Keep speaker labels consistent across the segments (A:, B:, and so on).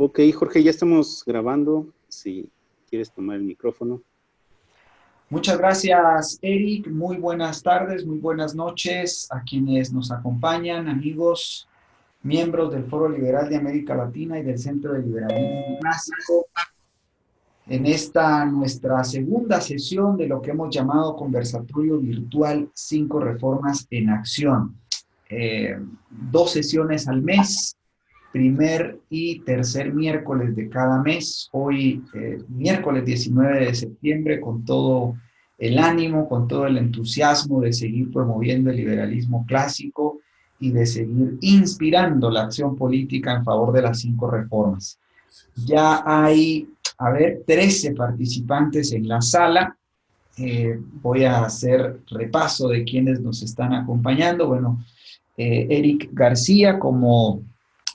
A: Ok, Jorge, ya estamos grabando. Si quieres tomar el micrófono.
B: Muchas gracias, Eric. Muy buenas tardes, muy buenas noches a quienes nos acompañan, amigos, miembros del Foro Liberal de América Latina y del Centro de Liberalismo Clásico, en esta nuestra segunda sesión de lo que hemos llamado Conversatorio Virtual 5 Reformas en Acción. Dos sesiones al mes, primer y tercer miércoles de cada mes. Hoy, miércoles 19 de septiembre, con todo el ánimo, con todo el entusiasmo de seguir promoviendo el liberalismo clásico y de seguir inspirando la acción política en favor de las 5 reformas. Ya hay, a ver, 13 participantes en la sala. Voy a hacer repaso de quienes nos están acompañando. Bueno, Eric García como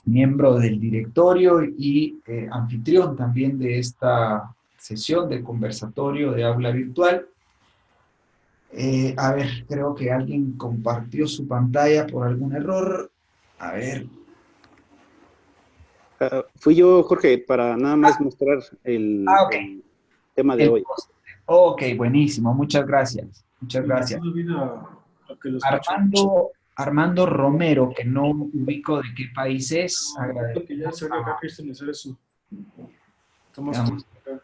B: miembro del directorio y anfitrión también de esta sesión de conversatorio de aula virtual. A ver, creo que alguien compartió su pantalla por algún error. A ver.
A: Fui yo, Jorge, para nada más mostrar el,
B: Ok.
A: el tema de
B: El
A: hoy.
B: post. Ok, buenísimo. Muchas gracias. Muchas
C: Y
B: gracias.
C: todavía a que lo escucho.
B: Armando Romero, que no ubico de qué país es,
C: Ahorita que ya
B: agradecemos
C: salga acá, Cristian, hacer eso. Estamos
B: a,
C: con acá.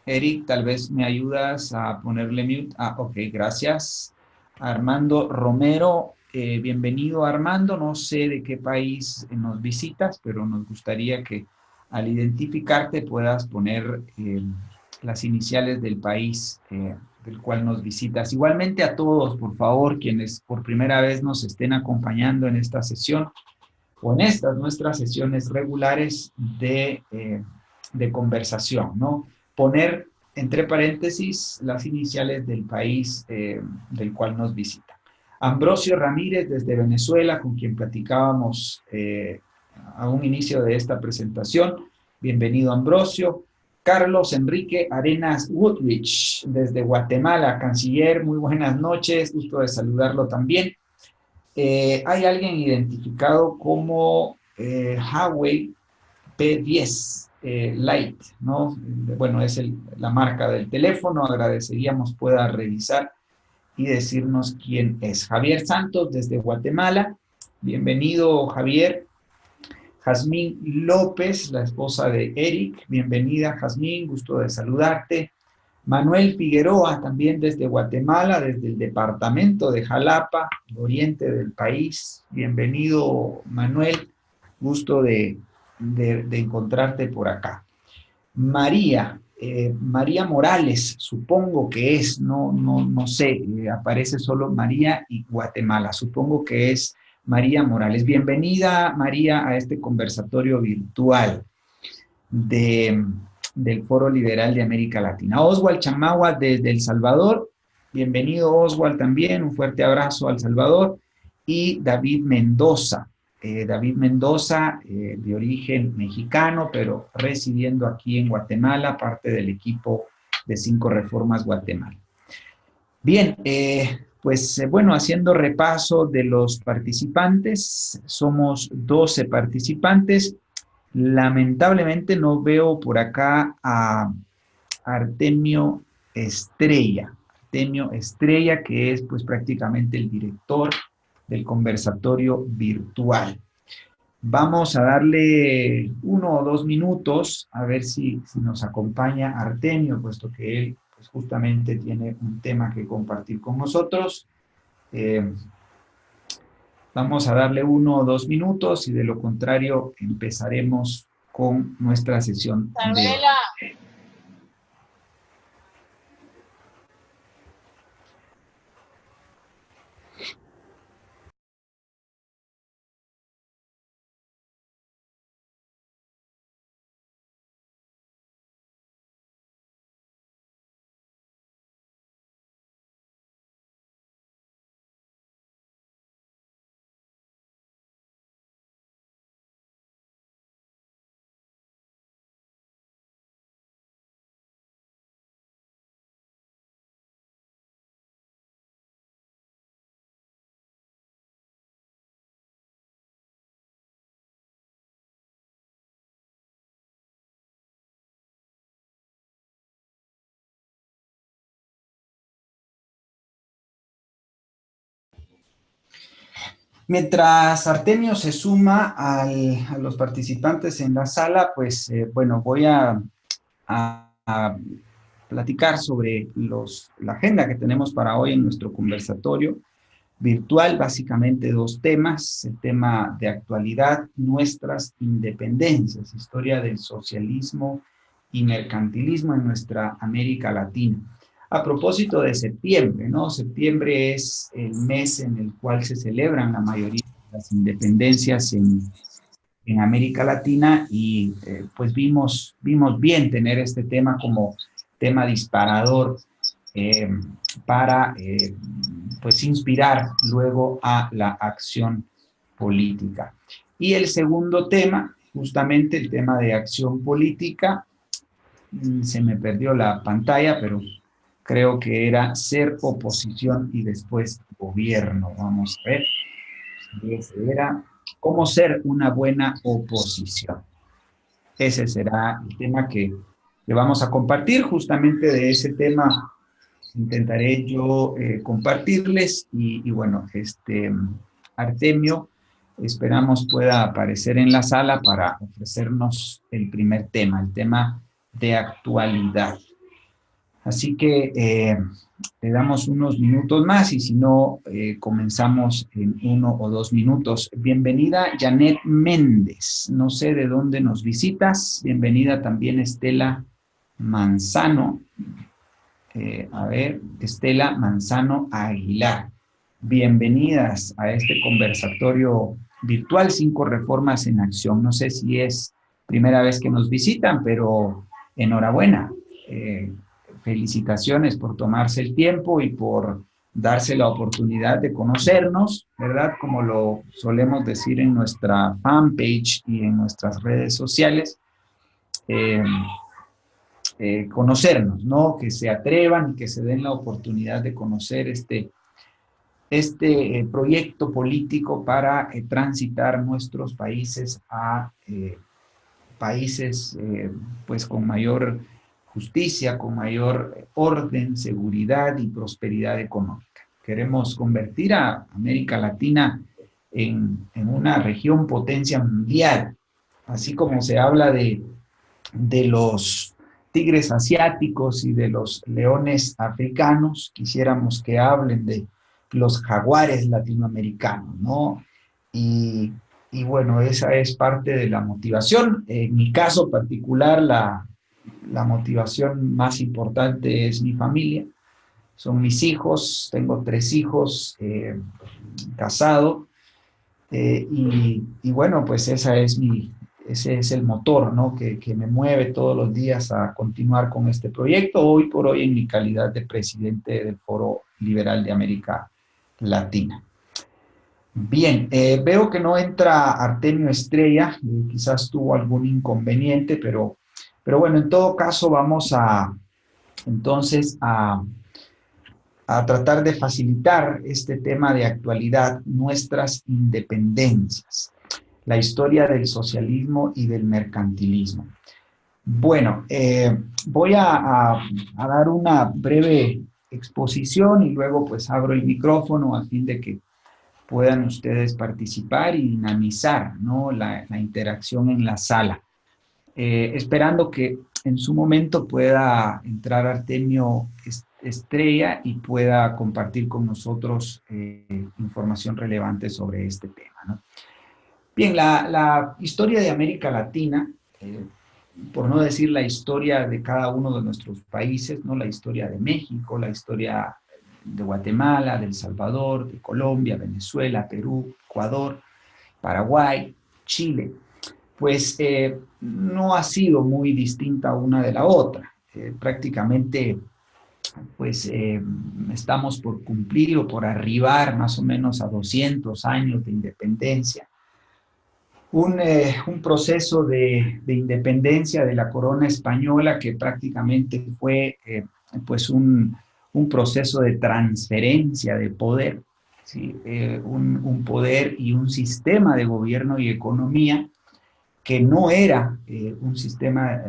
B: Eric, tal vez me ayudas a ponerle mute. Ah, ok, gracias. Armando Romero, bienvenido Armando. No sé de qué país nos visitas, pero nos gustaría que al identificarte puedas poner las iniciales del país del cual nos visitas. Igualmente a todos, por favor, quienes por primera vez nos estén acompañando en esta sesión o en estas nuestras sesiones regulares de conversación, ¿no? Poner entre paréntesis las iniciales del país del cual nos visita. Ambrosio Ramírez desde Venezuela, con quien platicábamos a un inicio de esta presentación. Bienvenido, Ambrosio. Carlos Enrique Arenas Woodrich desde Guatemala, canciller, muy buenas noches, gusto de saludarlo también. Hay alguien identificado como Huawei P10 Lite, ¿no? Bueno, es la marca del teléfono, agradeceríamos pueda revisar y decirnos quién es. Javier Santos desde Guatemala, bienvenido Javier. Jazmín López, la esposa de Eric, bienvenida Jazmín, gusto de saludarte. Manuel Figueroa, también desde Guatemala, desde el departamento de Jalapa, oriente del país. Bienvenido, Manuel. Gusto de encontrarte por acá. María, María Morales, supongo que es, no sé, aparece solo María y Guatemala, supongo que es María Morales. Bienvenida, María, a este conversatorio virtual de, del Foro Liberal de América Latina. Oswald Chamagua desde El Salvador, bienvenido Oswald también, un fuerte abrazo al Salvador, y David Mendoza. David Mendoza, de origen mexicano, pero residiendo aquí en Guatemala, parte del equipo de 5 Reformas Guatemala. Bien, bueno, haciendo repaso de los participantes, somos 12 participantes. Lamentablemente no veo por acá a Artemio Estrella. Artemio Estrella, que es pues prácticamente el director del conversatorio virtual. Vamos a darle 1 o 2 minutos a ver si nos acompaña Artemio, puesto que él pues, justamente tiene un tema que compartir con nosotros. Vamos a darle 1 o 2 minutos y de lo contrario empezaremos con nuestra sesión de Mientras Artemio se suma a los participantes en la sala, pues bueno, voy a platicar sobre la agenda que tenemos para hoy en nuestro conversatorio virtual, básicamente dos temas: el tema de actualidad, nuestras independencias, historia del socialismo y mercantilismo en nuestra América Latina. A propósito de septiembre, ¿no? Septiembre es el mes en el cual se celebran la mayoría de las independencias en América Latina y pues vimos bien tener este tema como tema disparador para pues inspirar luego a la acción política. Y el segundo tema, justamente el tema de acción política, se me perdió la pantalla, pero creo que era ser oposición y después gobierno. Vamos a ver. Ese era cómo ser una buena oposición. Ese será el tema que vamos a compartir. Justamente de ese tema intentaré yo compartirles y bueno, Artemio, esperamos pueda aparecer en la sala para ofrecernos el primer tema, el tema de actualidad. Así que le damos unos minutos más y si no, comenzamos en 1 o 2 minutos. Bienvenida Janet Méndez, no sé de dónde nos visitas. Bienvenida también Estela Manzano. A ver, Estela Manzano Aguilar. Bienvenidas a este conversatorio virtual 5 reformas en acción. No sé si es primera vez que nos visitan, pero enhorabuena. Felicitaciones por tomarse el tiempo y por darse la oportunidad de conocernos, ¿verdad? Como lo solemos decir en nuestra fanpage y en nuestras redes sociales. Conocernos, ¿no? Que se atrevan y que se den la oportunidad de conocer este proyecto político para transitar nuestros países a países pues con mayor justicia, con mayor orden, seguridad y prosperidad económica. Queremos convertir a América Latina en una región potencia mundial, así como se habla de los tigres asiáticos y de los leones africanos, quisiéramos que hablen de los jaguares latinoamericanos, ¿no? Y bueno, esa es parte de la motivación. En mi caso particular, la motivación más importante es mi familia, son mis hijos, tengo 3 hijos, casado, y bueno, pues ese es el motor, ¿no? que me mueve todos los días a continuar con este proyecto, hoy por hoy en mi calidad de presidente del Foro Liberal de América Latina. Bien, veo que no entra Artemio Estrella, quizás tuvo algún inconveniente, pero bueno, en todo caso vamos entonces a tratar de facilitar este tema de actualidad, nuestras independencias, la historia del socialismo y del mercantilismo. Bueno, voy a dar una breve exposición y luego pues abro el micrófono a fin de que puedan ustedes participar y dinamizar, ¿no? la interacción en la sala. Esperando que en su momento pueda entrar Artemio Estrella y pueda compartir con nosotros información relevante sobre este tema, ¿no? Bien, la historia de América Latina, por no decir la historia de cada uno de nuestros países, ¿no? La historia de México, la historia de Guatemala, de El Salvador, de Colombia, Venezuela, Perú, Ecuador, Paraguay, Chile, pues no ha sido muy distinta una de la otra. Prácticamente, pues estamos por cumplir o por arribar más o menos a 200 años de independencia. Un proceso de independencia de la corona española que prácticamente fue pues un proceso de transferencia de poder, ¿sí? Un poder y un sistema de gobierno y economía que no era un sistema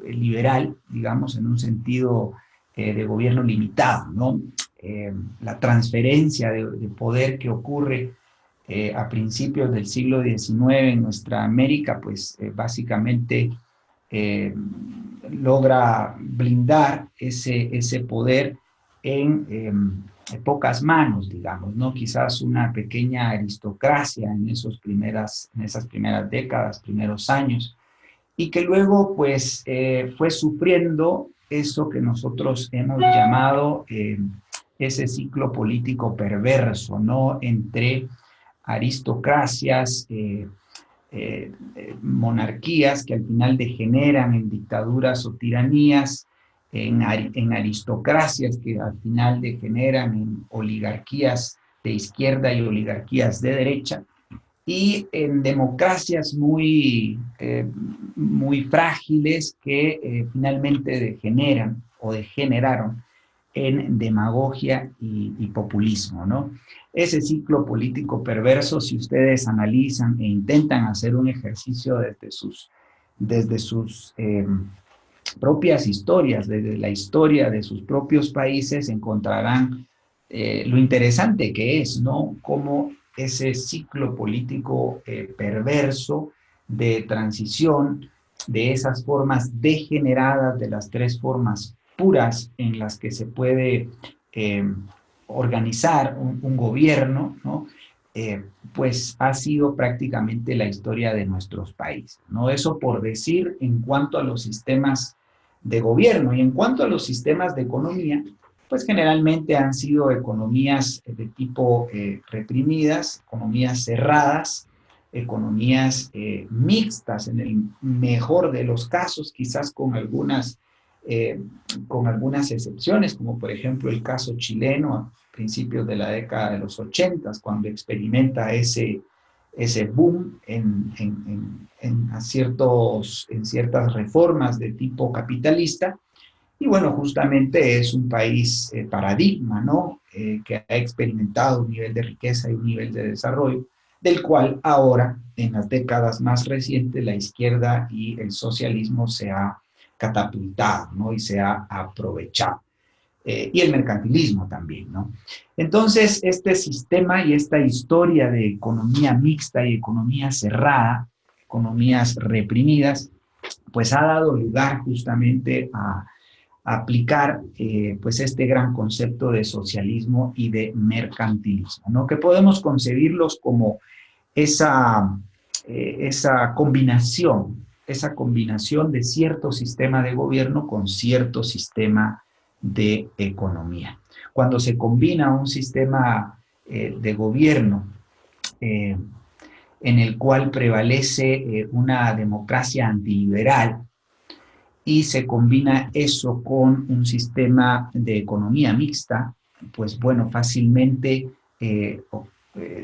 B: liberal, digamos, en un sentido de gobierno limitado, ¿no? La transferencia de poder que ocurre a principios del siglo XIX en nuestra América, pues básicamente logra blindar ese poder en pocas manos, digamos, ¿no? Quizás una pequeña aristocracia en esas primeras décadas, primeros años, y que luego, pues, fue sufriendo eso que nosotros hemos llamado ese ciclo político perverso, ¿no? Entre aristocracias, monarquías que al final degeneran en dictaduras o tiranías, en aristocracias que al final degeneran en oligarquías de izquierda y oligarquías de derecha, y en democracias muy frágiles que finalmente degeneran o degeneraron en demagogia y populismo, ¿no? Ese ciclo político perverso, si ustedes analizan e intentan hacer un ejercicio desde sus propias historias, desde la historia de sus propios países, encontrarán lo interesante que es, ¿no? Cómo ese ciclo político perverso de transición, de esas formas degeneradas, de las tres formas puras en las que se puede organizar un gobierno, ¿no? Pues ha sido prácticamente la historia de nuestros países, ¿no? Eso por decir en cuanto a los sistemas de gobierno. Y en cuanto a los sistemas de economía, pues generalmente han sido economías de tipo reprimidas, economías cerradas, economías mixtas en el mejor de los casos, quizás con algunas excepciones, como por ejemplo el caso chileno a principios de la década de los 80, cuando experimenta ese boom en ciertas reformas de tipo capitalista. Y bueno, justamente es un país paradigma, ¿no? Que ha experimentado un nivel de riqueza y un nivel de desarrollo, del cual ahora, en las décadas más recientes, la izquierda y el socialismo se ha catapultado, ¿no? Y se ha aprovechado. Y el mercantilismo también, ¿no? Entonces, este sistema y esta historia de economía mixta y economía cerrada, economías reprimidas, pues ha dado lugar justamente a aplicar pues este gran concepto de socialismo y de mercantilismo, ¿no? Que podemos concebirlos como esa combinación de cierto sistema de gobierno con cierto sistema de economía. Cuando se combina un sistema de gobierno en el cual prevalece una democracia antiliberal, y se combina eso con un sistema de economía mixta, pues bueno, fácilmente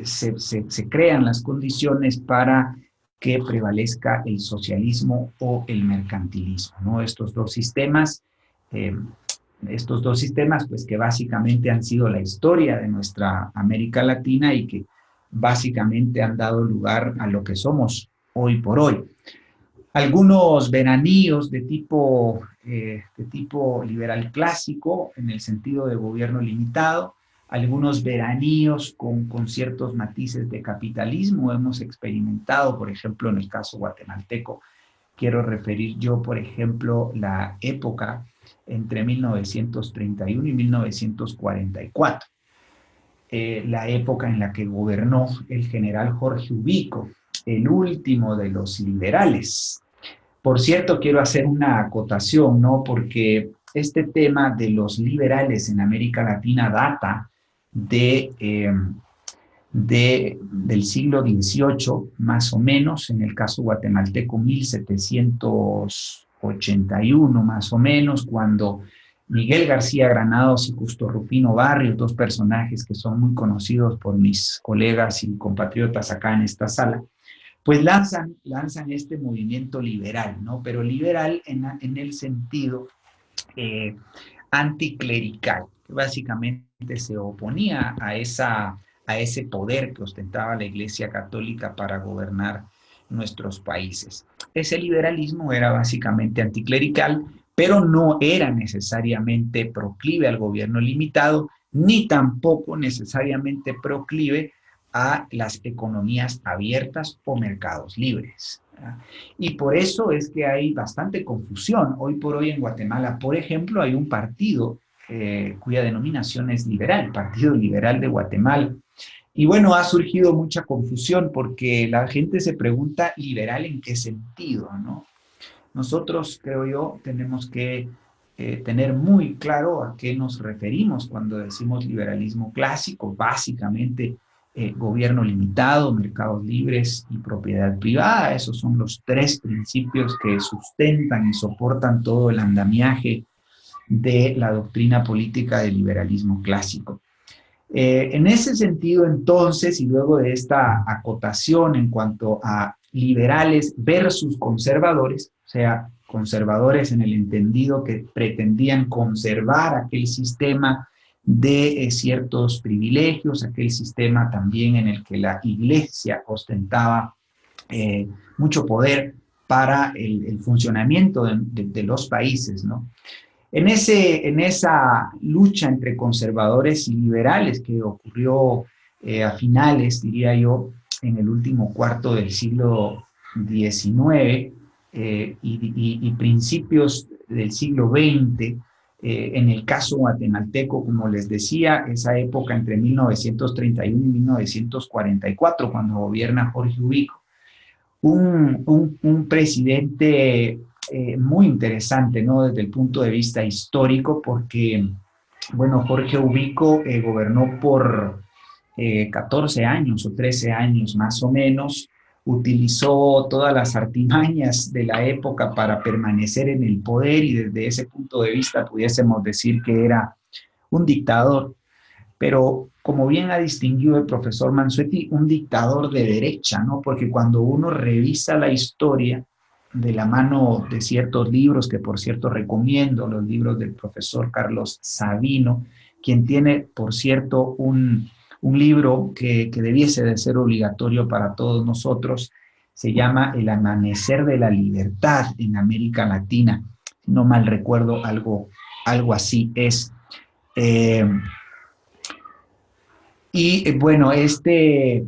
B: se crean las condiciones para que prevalezca el socialismo o el mercantilismo, ¿no? Estos dos sistemas, pues que básicamente han sido la historia de nuestra América Latina y que básicamente han dado lugar a lo que somos hoy por hoy. Algunos veraníos de tipo liberal clásico, en el sentido de gobierno limitado, algunos veraníos con ciertos matices de capitalismo hemos experimentado, por ejemplo, en el caso guatemalteco. Quiero referir yo, por ejemplo, la época entre 1931 y 1944, la época en la que gobernó el general Jorge Ubico, el último de los liberales. Por cierto, quiero hacer una acotación, ¿no? Porque este tema de los liberales en América Latina data del siglo XVIII, más o menos, en el caso guatemalteco 1781, más o menos, cuando Miguel García Granados y Justo Rufino Barrios, dos personajes que son muy conocidos por mis colegas y compatriotas acá en esta sala, pues lanzan este movimiento liberal, ¿no? Pero liberal en el sentido anticlerical, que básicamente se oponía a ese poder que ostentaba la Iglesia Católica para gobernar nuestros países. Ese liberalismo era básicamente anticlerical, pero no era necesariamente proclive al gobierno limitado, ni tampoco necesariamente proclive a las economías abiertas o mercados libres. Y por eso es que hay bastante confusión. Hoy por hoy en Guatemala, por ejemplo, hay un partido cuya denominación es liberal, Partido Liberal de Guatemala. Y bueno, ha surgido mucha confusión porque la gente se pregunta, ¿liberal en qué sentido, no? Nosotros, creo yo, tenemos que tener muy claro a qué nos referimos cuando decimos liberalismo clásico, básicamente gobierno limitado, mercados libres y propiedad privada. Esos son los tres principios que sustentan y soportan todo el andamiaje de la doctrina política del liberalismo clásico. En ese sentido, entonces, y luego de esta acotación en cuanto a liberales versus conservadores, o sea, conservadores en el entendido que pretendían conservar aquel sistema de ciertos privilegios, aquel sistema también en el que la Iglesia ostentaba mucho poder para el funcionamiento de los países, ¿no? En esa lucha entre conservadores y liberales que ocurrió a finales, diría yo, en el último cuarto del siglo XIX y principios del siglo XX, en el caso guatemalteco, como les decía, esa época entre 1931 y 1944, cuando gobierna Jorge Ubico, un presidente muy interesante, ¿no? Desde el punto de vista histórico, porque, bueno, Jorge Ubico gobernó por 14 años o 13 años más o menos, utilizó todas las artimañas de la época para permanecer en el poder y desde ese punto de vista pudiésemos decir que era un dictador. Pero como bien ha distinguido el profesor Mansuetti, un dictador de derecha, ¿no? Porque cuando uno revisa la historia de la mano de ciertos libros, que por cierto recomiendo, los libros del profesor Carlos Sabino, quien tiene, por cierto, un libro que debiese de ser obligatorio para todos nosotros, se llama El amanecer de la libertad en América Latina. Si no mal recuerdo, algo así es. Bueno, este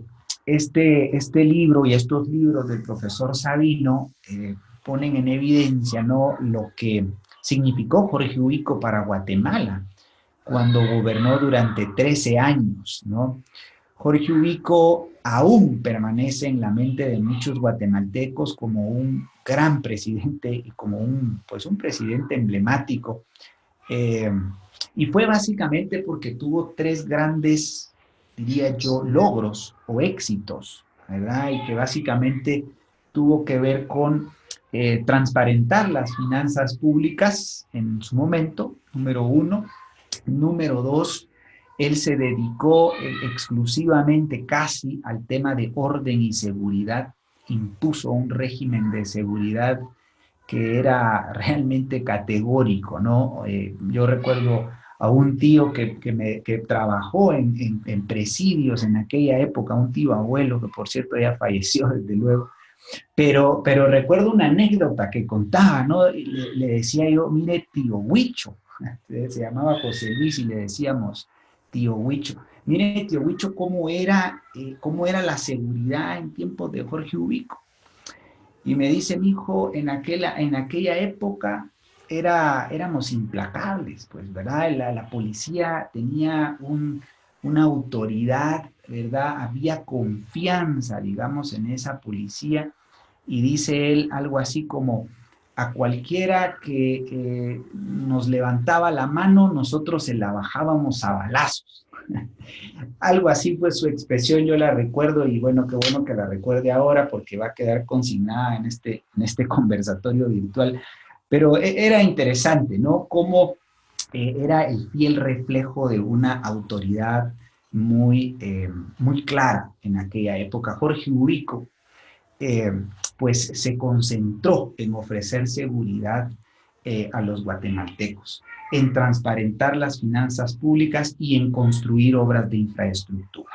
B: libro y estos libros del profesor Sabino ponen en evidencia, ¿no?, lo que significó Jorge Ubico para Guatemala cuando gobernó durante 13 años, ¿no? Jorge Ubico aún permanece en la mente de muchos guatemaltecos como un gran presidente y como un presidente emblemático. Y fue básicamente porque tuvo tres grandes, diría yo, logros o éxitos, ¿verdad? Y que básicamente tuvo que ver con transparentar las finanzas públicas en su momento, número uno. Número dos, él se dedicó exclusivamente casi al tema de orden y seguridad, impuso un régimen de seguridad que era realmente categórico, ¿no? Yo recuerdo a un tío que trabajó en presidios en aquella época, un tío abuelo, que por cierto ya falleció desde luego, pero recuerdo una anécdota que contaba, ¿no? Le decía yo, mire, tío Huicho, se llamaba José Luis y le decíamos tío Huicho. Mire, tío Huicho, cómo era la seguridad en tiempos de Jorge Ubico. Y me dice, mi hijo, en aquella época éramos implacables, pues, ¿verdad? La policía tenía una autoridad, ¿verdad? Había confianza, digamos, en esa policía. Y dice él algo así como, a cualquiera que nos levantaba la mano, nosotros se la bajábamos a balazos. Algo así fue su expresión, yo la recuerdo y bueno, qué bueno que la recuerde ahora porque va a quedar consignada en este conversatorio virtual. Pero era interesante, ¿no? Cómo era el fiel reflejo de una autoridad muy clara en aquella época. Jorge Ubico, pues se concentró en ofrecer seguridad a los guatemaltecos, en transparentar las finanzas públicas y en construir obras de infraestructura.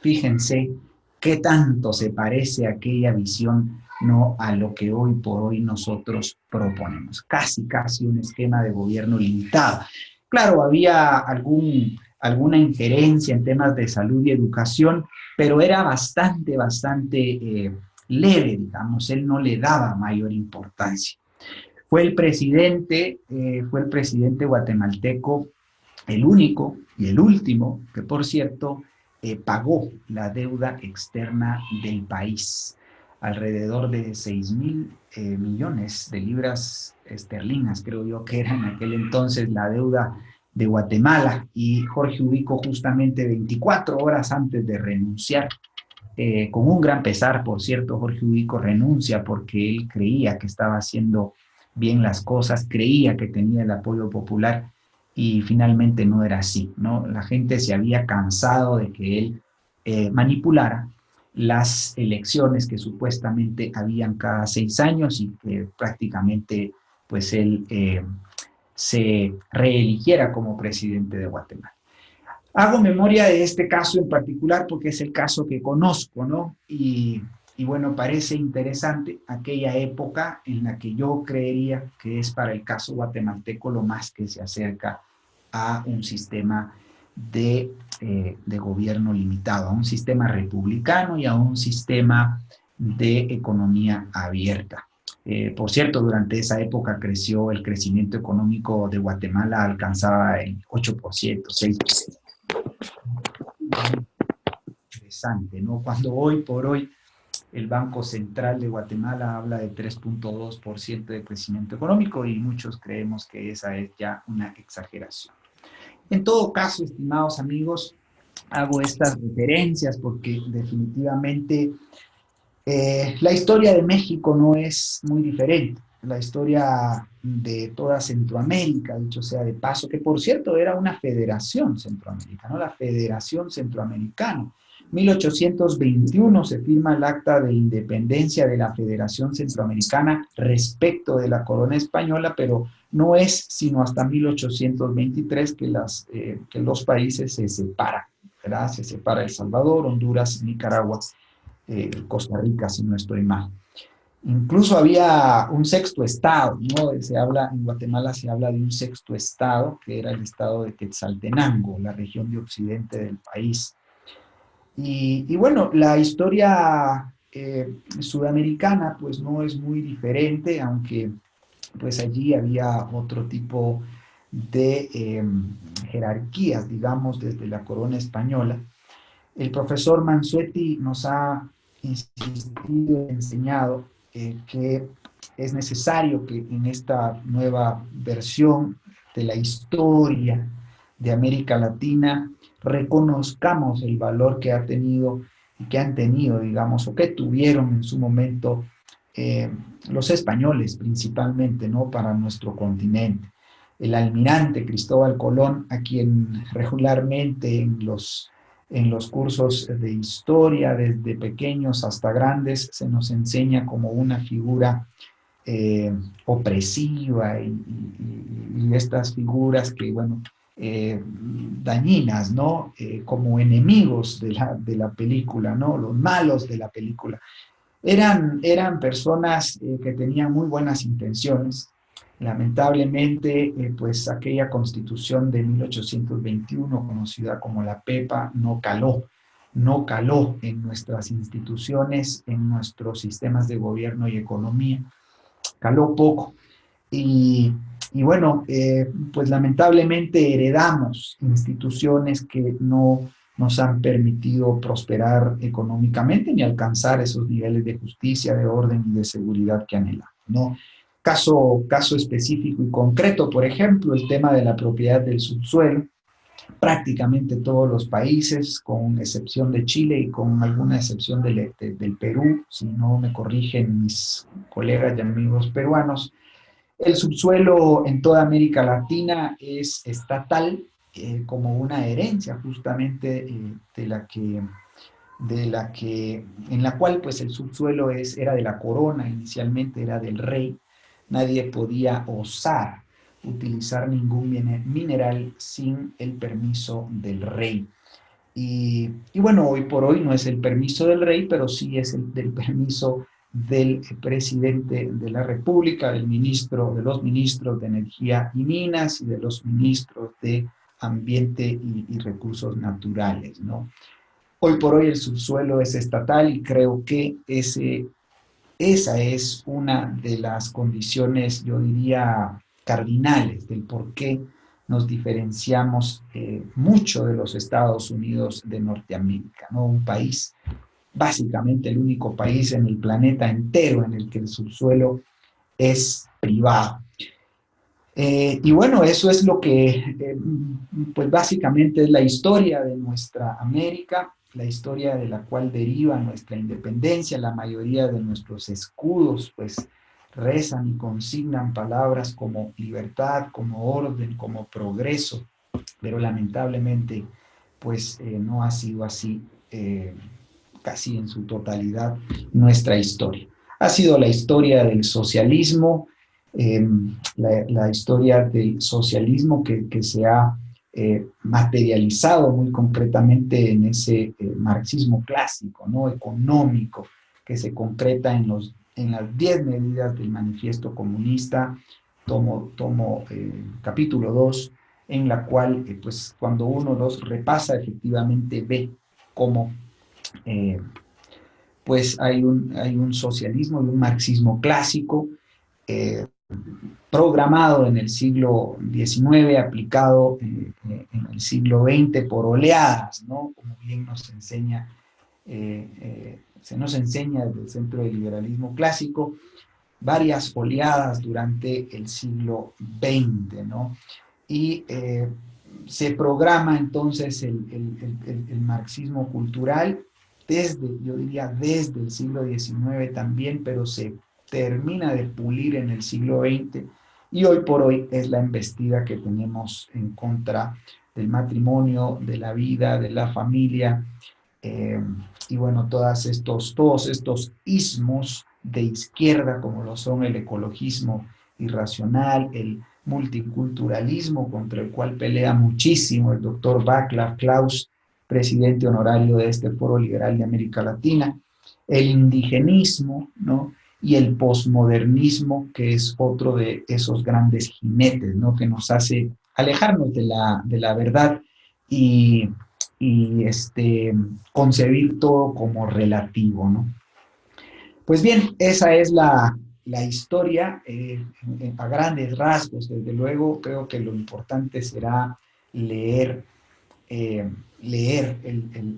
B: Fíjense qué tanto se parece aquella visión, ¿no?, a lo que hoy por hoy nosotros proponemos. Casi un esquema de gobierno limitado. Claro, había alguna injerencia en temas de salud y educación, pero era bastante leve, digamos, él no le daba mayor importancia. Fue el presidente guatemalteco, el único y el último, que por cierto, pagó la deuda externa del país, alrededor de 6.000 millones de libras esterlinas, creo yo que era en aquel entonces la deuda de Guatemala, y Jorge Ubico justamente 24 horas antes de renunciar, con un gran pesar, por cierto, Jorge Ubico renuncia porque él creía que estaba haciendo bien las cosas, creía que tenía el apoyo popular, y finalmente no era así, ¿no? La gente se había cansado de que él manipulara las elecciones que supuestamente habían cada 6 años y que prácticamente pues él se reeligiera como presidente de Guatemala. Hago memoria de este caso en particular porque es el caso que conozco, ¿no? Y bueno, parece interesante aquella época en la que yo creería que es para el caso guatemalteco lo más que se acerca a un sistema de gobierno limitado, a un sistema republicano y a un sistema de economía abierta. Por cierto, durante esa época creció el crecimiento económico de Guatemala, alcanzaba el 8%, 6%. Interesante, ¿no? Cuando hoy por hoy el Banco Central de Guatemala habla de 3.2% de crecimiento económico y muchos creemos que esa es ya una exageración. En todo caso, estimados amigos, hago estas referencias porque definitivamente la historia de México no es muy diferente. La historia de toda Centroamérica, dicho sea de paso, que por cierto era una federación centroamericana, ¿no? La Federación Centroamericana. 1821 se firma el Acta de Independencia de la Federación Centroamericana respecto de la corona española, pero no es sino hasta 1823 que los países se separan, ¿verdad? Se separa El Salvador, Honduras, Nicaragua, Costa Rica, si no estoy mal. Incluso había un sexto estado, ¿no? En Guatemala se habla de un sexto estado, que era el estado de Quetzaltenango, la región de occidente del país. Y bueno, la historia sudamericana pues no es muy diferente, aunque pues allí había otro tipo de jerarquías, digamos, desde la corona española. El profesor Mansuetti nos ha insistido, enseñado que es necesario que en esta nueva versión de la historia de América Latina reconozcamos el valor que ha tenido y que han tenido, digamos, o que tuvieron en su momento los españoles principalmente, ¿no? Para nuestro continente. El almirante Cristóbal Colón, a quien regularmente en los cursos de historia, desde pequeños hasta grandes, se nos enseña como una figura opresiva y estas figuras que, bueno, dañinas, ¿no? Como enemigos de la película, ¿no? Los malos de la película. Eran personas que tenían muy buenas intenciones. Lamentablemente, pues aquella constitución de 1821, conocida como la PEPA, no caló en nuestras instituciones, en nuestros sistemas de gobierno y economía, caló poco. Y bueno, pues lamentablemente heredamos instituciones que no nos han permitido prosperar económicamente ni alcanzar esos niveles de justicia, de orden y de seguridad que anhelamos, ¿no? Caso específico y concreto, por ejemplo, el tema de la propiedad del subsuelo. Prácticamente todos los países, con excepción de Chile y con alguna excepción del Perú, si no me corrigen mis colegas y amigos peruanos, el subsuelo en toda América Latina es estatal, como una herencia justamente en la cual pues el subsuelo era de la corona, inicialmente era del rey. Nadie podía osar utilizar ningún mineral sin el permiso del rey. Y bueno, hoy por hoy no es el permiso del rey, pero sí es del permiso del presidente de la República, de los ministros de Energía y Minas y de los ministros de ambiente y recursos naturales, ¿no? Hoy por hoy el subsuelo es estatal y creo que esa es una de las condiciones, yo diría, cardinales del por qué nos diferenciamos mucho de los Estados Unidos de Norteamérica, ¿no? Un país, básicamente el único país en el planeta entero en el que el subsuelo es privado. Y bueno, eso es lo que, pues básicamente es la historia de nuestra América, la historia de la cual deriva nuestra independencia. La mayoría de nuestros escudos, pues, rezan y consignan palabras como libertad, como orden, como progreso, pero lamentablemente, pues, no ha sido así casi en su totalidad nuestra historia. Ha sido la historia del socialismo, la historia del socialismo que se ha materializado muy concretamente en ese marxismo clásico, ¿no? Económico, que se concreta en las 10 medidas del manifiesto comunista, tomo capítulo 2, en la cual, pues, cuando uno los repasa, efectivamente ve cómo pues hay un socialismo y un marxismo clásico, programado en el siglo XIX, aplicado en el siglo XX por oleadas, ¿no? Como bien nos enseña, se nos enseña desde el Centro de Liberalismo Clásico, varias oleadas durante el siglo XX, ¿no? Y se programa entonces el marxismo cultural yo diría desde el siglo XIX también, pero se termina de pulir en el siglo XX y hoy por hoy es la embestida que tenemos en contra del matrimonio, de la vida, de la familia, y bueno, todos estos ismos de izquierda, como lo son el ecologismo irracional, el multiculturalismo, contra el cual pelea muchísimo el doctor Václav Klaus, presidente honorario de este Foro Liberal de América Latina, el indigenismo, ¿no? Y el posmodernismo, que es otro de esos grandes jinetes, ¿no? Que nos hace alejarnos de la verdad y concebir todo como relativo, ¿no? Pues bien, esa es la historia a grandes rasgos. Desde luego, creo que lo importante será leer el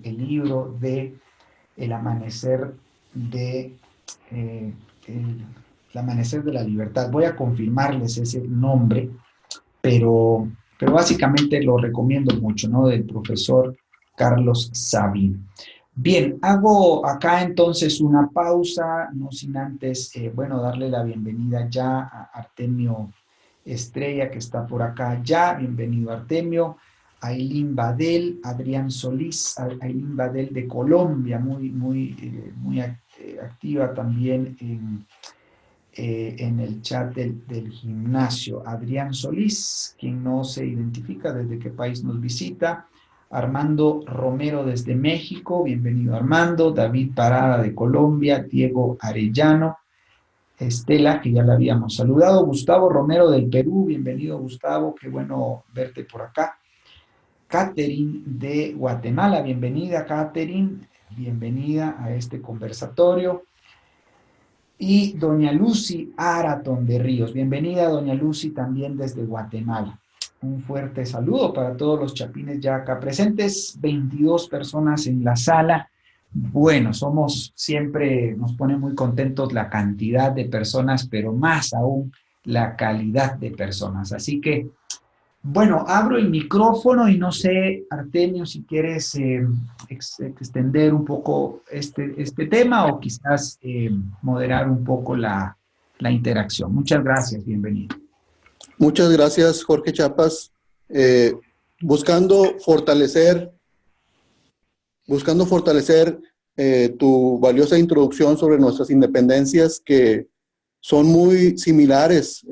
B: libro de El amanecer el amanecer de la libertad. Voy a confirmarles ese nombre, pero básicamente lo recomiendo mucho, ¿no? Del profesor Carlos Sabino. Bien, hago acá entonces una pausa, no sin antes, bueno, darle la bienvenida ya a Artemio Estrella, que está por acá ya. Bienvenido, Artemio. Ailín Badel, Adrián Solís, Ailín Badel de Colombia, muy activa también en el chat del gimnasio. Adrián Solís, quien no se identifica desde qué país nos visita. Armando Romero desde México, bienvenido Armando. David Parada de Colombia, Diego Arellano, Estela, que ya la habíamos saludado. Gustavo Romero del Perú, bienvenido Gustavo, qué bueno verte por acá. Catherine de Guatemala, bienvenida Catherine, bienvenida a este conversatorio. Y doña Lucy Araton de Ríos, bienvenida doña Lucy también desde Guatemala. Un fuerte saludo para todos los chapines ya acá presentes, 22 personas en la sala. Bueno, siempre nos pone muy contentos la cantidad de personas, pero más aún la calidad de personas. Así que, bueno, abro el micrófono y no sé, Artemio, si quieres extender un poco este tema o quizás moderar un poco la interacción. Muchas gracias, bienvenido.
D: Muchas gracias, Jorge Chiapas. Buscando fortalecer tu valiosa introducción sobre nuestras independencias, que son muy similares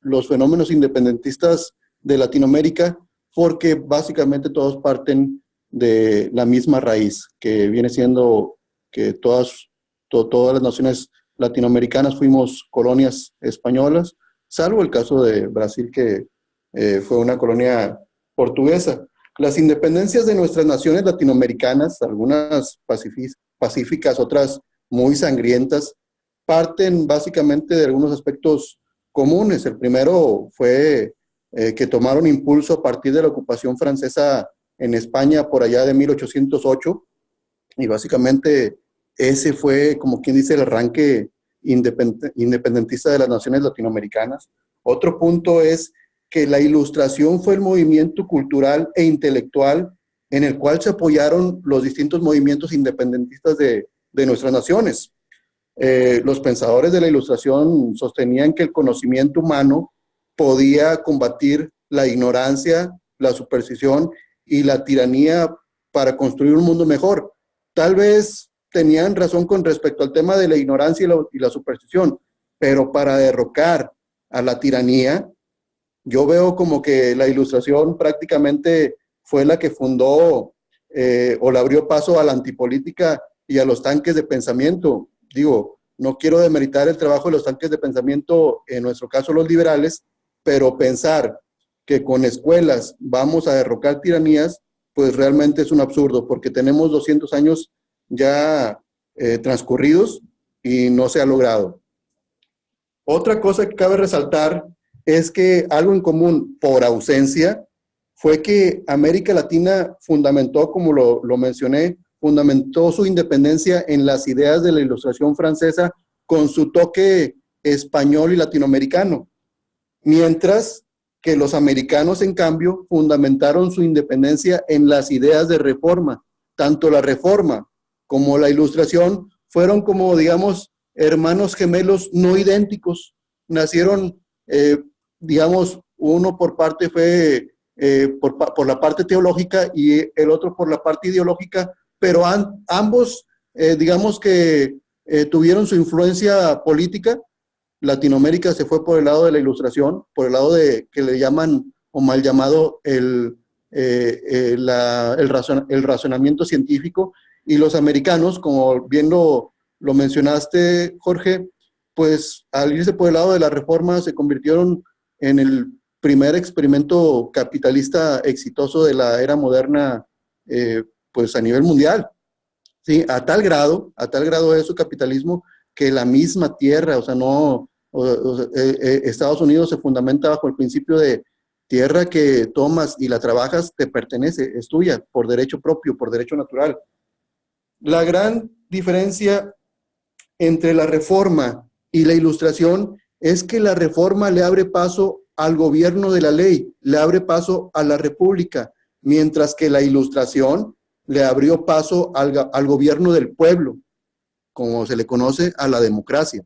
D: los fenómenos independentistas de Latinoamérica, porque básicamente todos parten de la misma raíz, que viene siendo que todas las naciones latinoamericanas fuimos colonias españolas, salvo el caso de Brasil, que fue una colonia portuguesa. Las independencias de nuestras naciones latinoamericanas, algunas pacíficas, otras muy sangrientas, parten básicamente de algunos aspectos comunes. El primero fue que tomaron impulso a partir de la ocupación francesa en España por allá de 1808, y básicamente ese fue, como quien dice, el arranque independentista de las naciones latinoamericanas. Otro punto es que la Ilustración fue el movimiento cultural e intelectual en el cual se apoyaron los distintos movimientos independentistas de nuestras naciones. Los pensadores de la Ilustración sostenían que el conocimiento humano podía combatir la ignorancia, la superstición y la tiranía para construir un mundo mejor. Tal vez tenían razón con respecto al tema de la ignorancia y la superstición, pero para derrocar a la tiranía, yo veo como que la Ilustración prácticamente fue la que fundó o le abrió paso a la antipolítica y a los tanques de pensamiento. Digo, no quiero demeritar el trabajo de los tanques de pensamiento, en nuestro caso los liberales, pero pensar que con escuelas vamos a derrocar tiranías, pues realmente es un absurdo, porque tenemos 200 años ya transcurridos y no se ha logrado. Otra cosa que cabe resaltar es que algo en común por ausencia fue que América Latina fundamentó, como lo mencioné, fundamentó su independencia en las ideas de la Ilustración francesa con su toque español y latinoamericano, mientras que los americanos, en cambio, fundamentaron su independencia en las ideas de reforma. Tanto la Reforma como la Ilustración fueron como, digamos, hermanos gemelos no idénticos. Nacieron, digamos, uno por parte fue por la parte teológica y el otro por la parte ideológica, pero ambos, digamos que tuvieron su influencia política. Latinoamérica se fue por el lado de la Ilustración, por el lado de que le llaman, o mal llamado, el razonamiento científico, y los americanos, como bien lo mencionaste, Jorge, pues al irse por el lado de la Reforma se convirtieron en el primer experimento capitalista exitoso de la era moderna, pues a nivel mundial, ¿sí? A tal grado es su capitalismo que la misma tierra, o sea, Estados Unidos se fundamenta bajo el principio de tierra que tomas y la trabajas, te pertenece, es tuya, por derecho propio, por derecho natural. La gran diferencia entre la Reforma y la Ilustración es que la Reforma le abre paso al gobierno de la ley, le abre paso a la república, mientras que la Ilustración le abrió paso al gobierno del pueblo, como se le conoce a la democracia.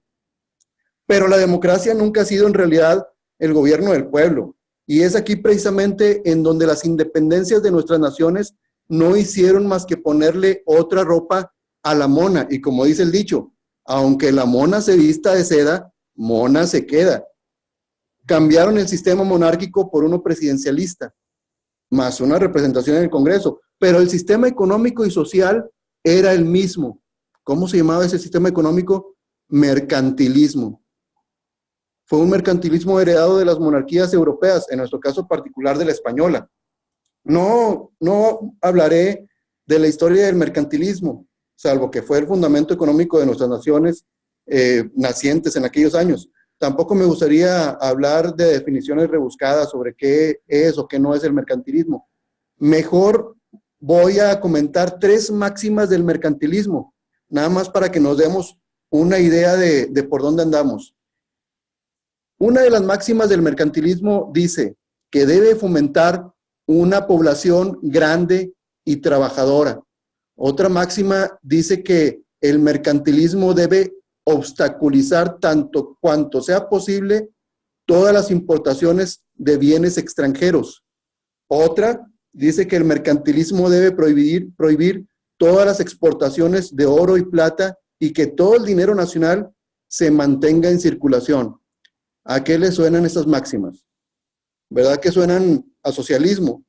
D: Pero la democracia nunca ha sido en realidad el gobierno del pueblo, y es aquí precisamente en donde las independencias de nuestras naciones no hicieron más que ponerle otra ropa a la mona, y como dice el dicho, aunque la mona se vista de seda, mona se queda. Cambiaron el sistema monárquico por uno presidencialista, más una representación en el Congreso, pero el sistema económico y social era el mismo. ¿Cómo se llamaba ese sistema económico? Mercantilismo. Fue un mercantilismo heredado de las monarquías europeas, en nuestro caso particular de la española. No hablaré de la historia del mercantilismo, salvo que fue el fundamento económico de nuestras naciones nacientes en aquellos años. Tampoco me gustaría hablar de definiciones rebuscadas sobre qué es o qué no es el mercantilismo. Mejor voy a comentar 3 máximas del mercantilismo, nada más para que nos demos una idea de por dónde andamos. Una de las máximas del mercantilismo dice que debe fomentar una población grande y trabajadora. Otra máxima dice que el mercantilismo debe obstaculizar tanto cuanto sea posible todas las importaciones de bienes extranjeros. Otra dice que el mercantilismo debe prohibir todas las exportaciones de oro y plata y que todo el dinero nacional se mantenga en circulación. ¿A qué le suenan estas máximas? ¿Verdad que suenan a socialismo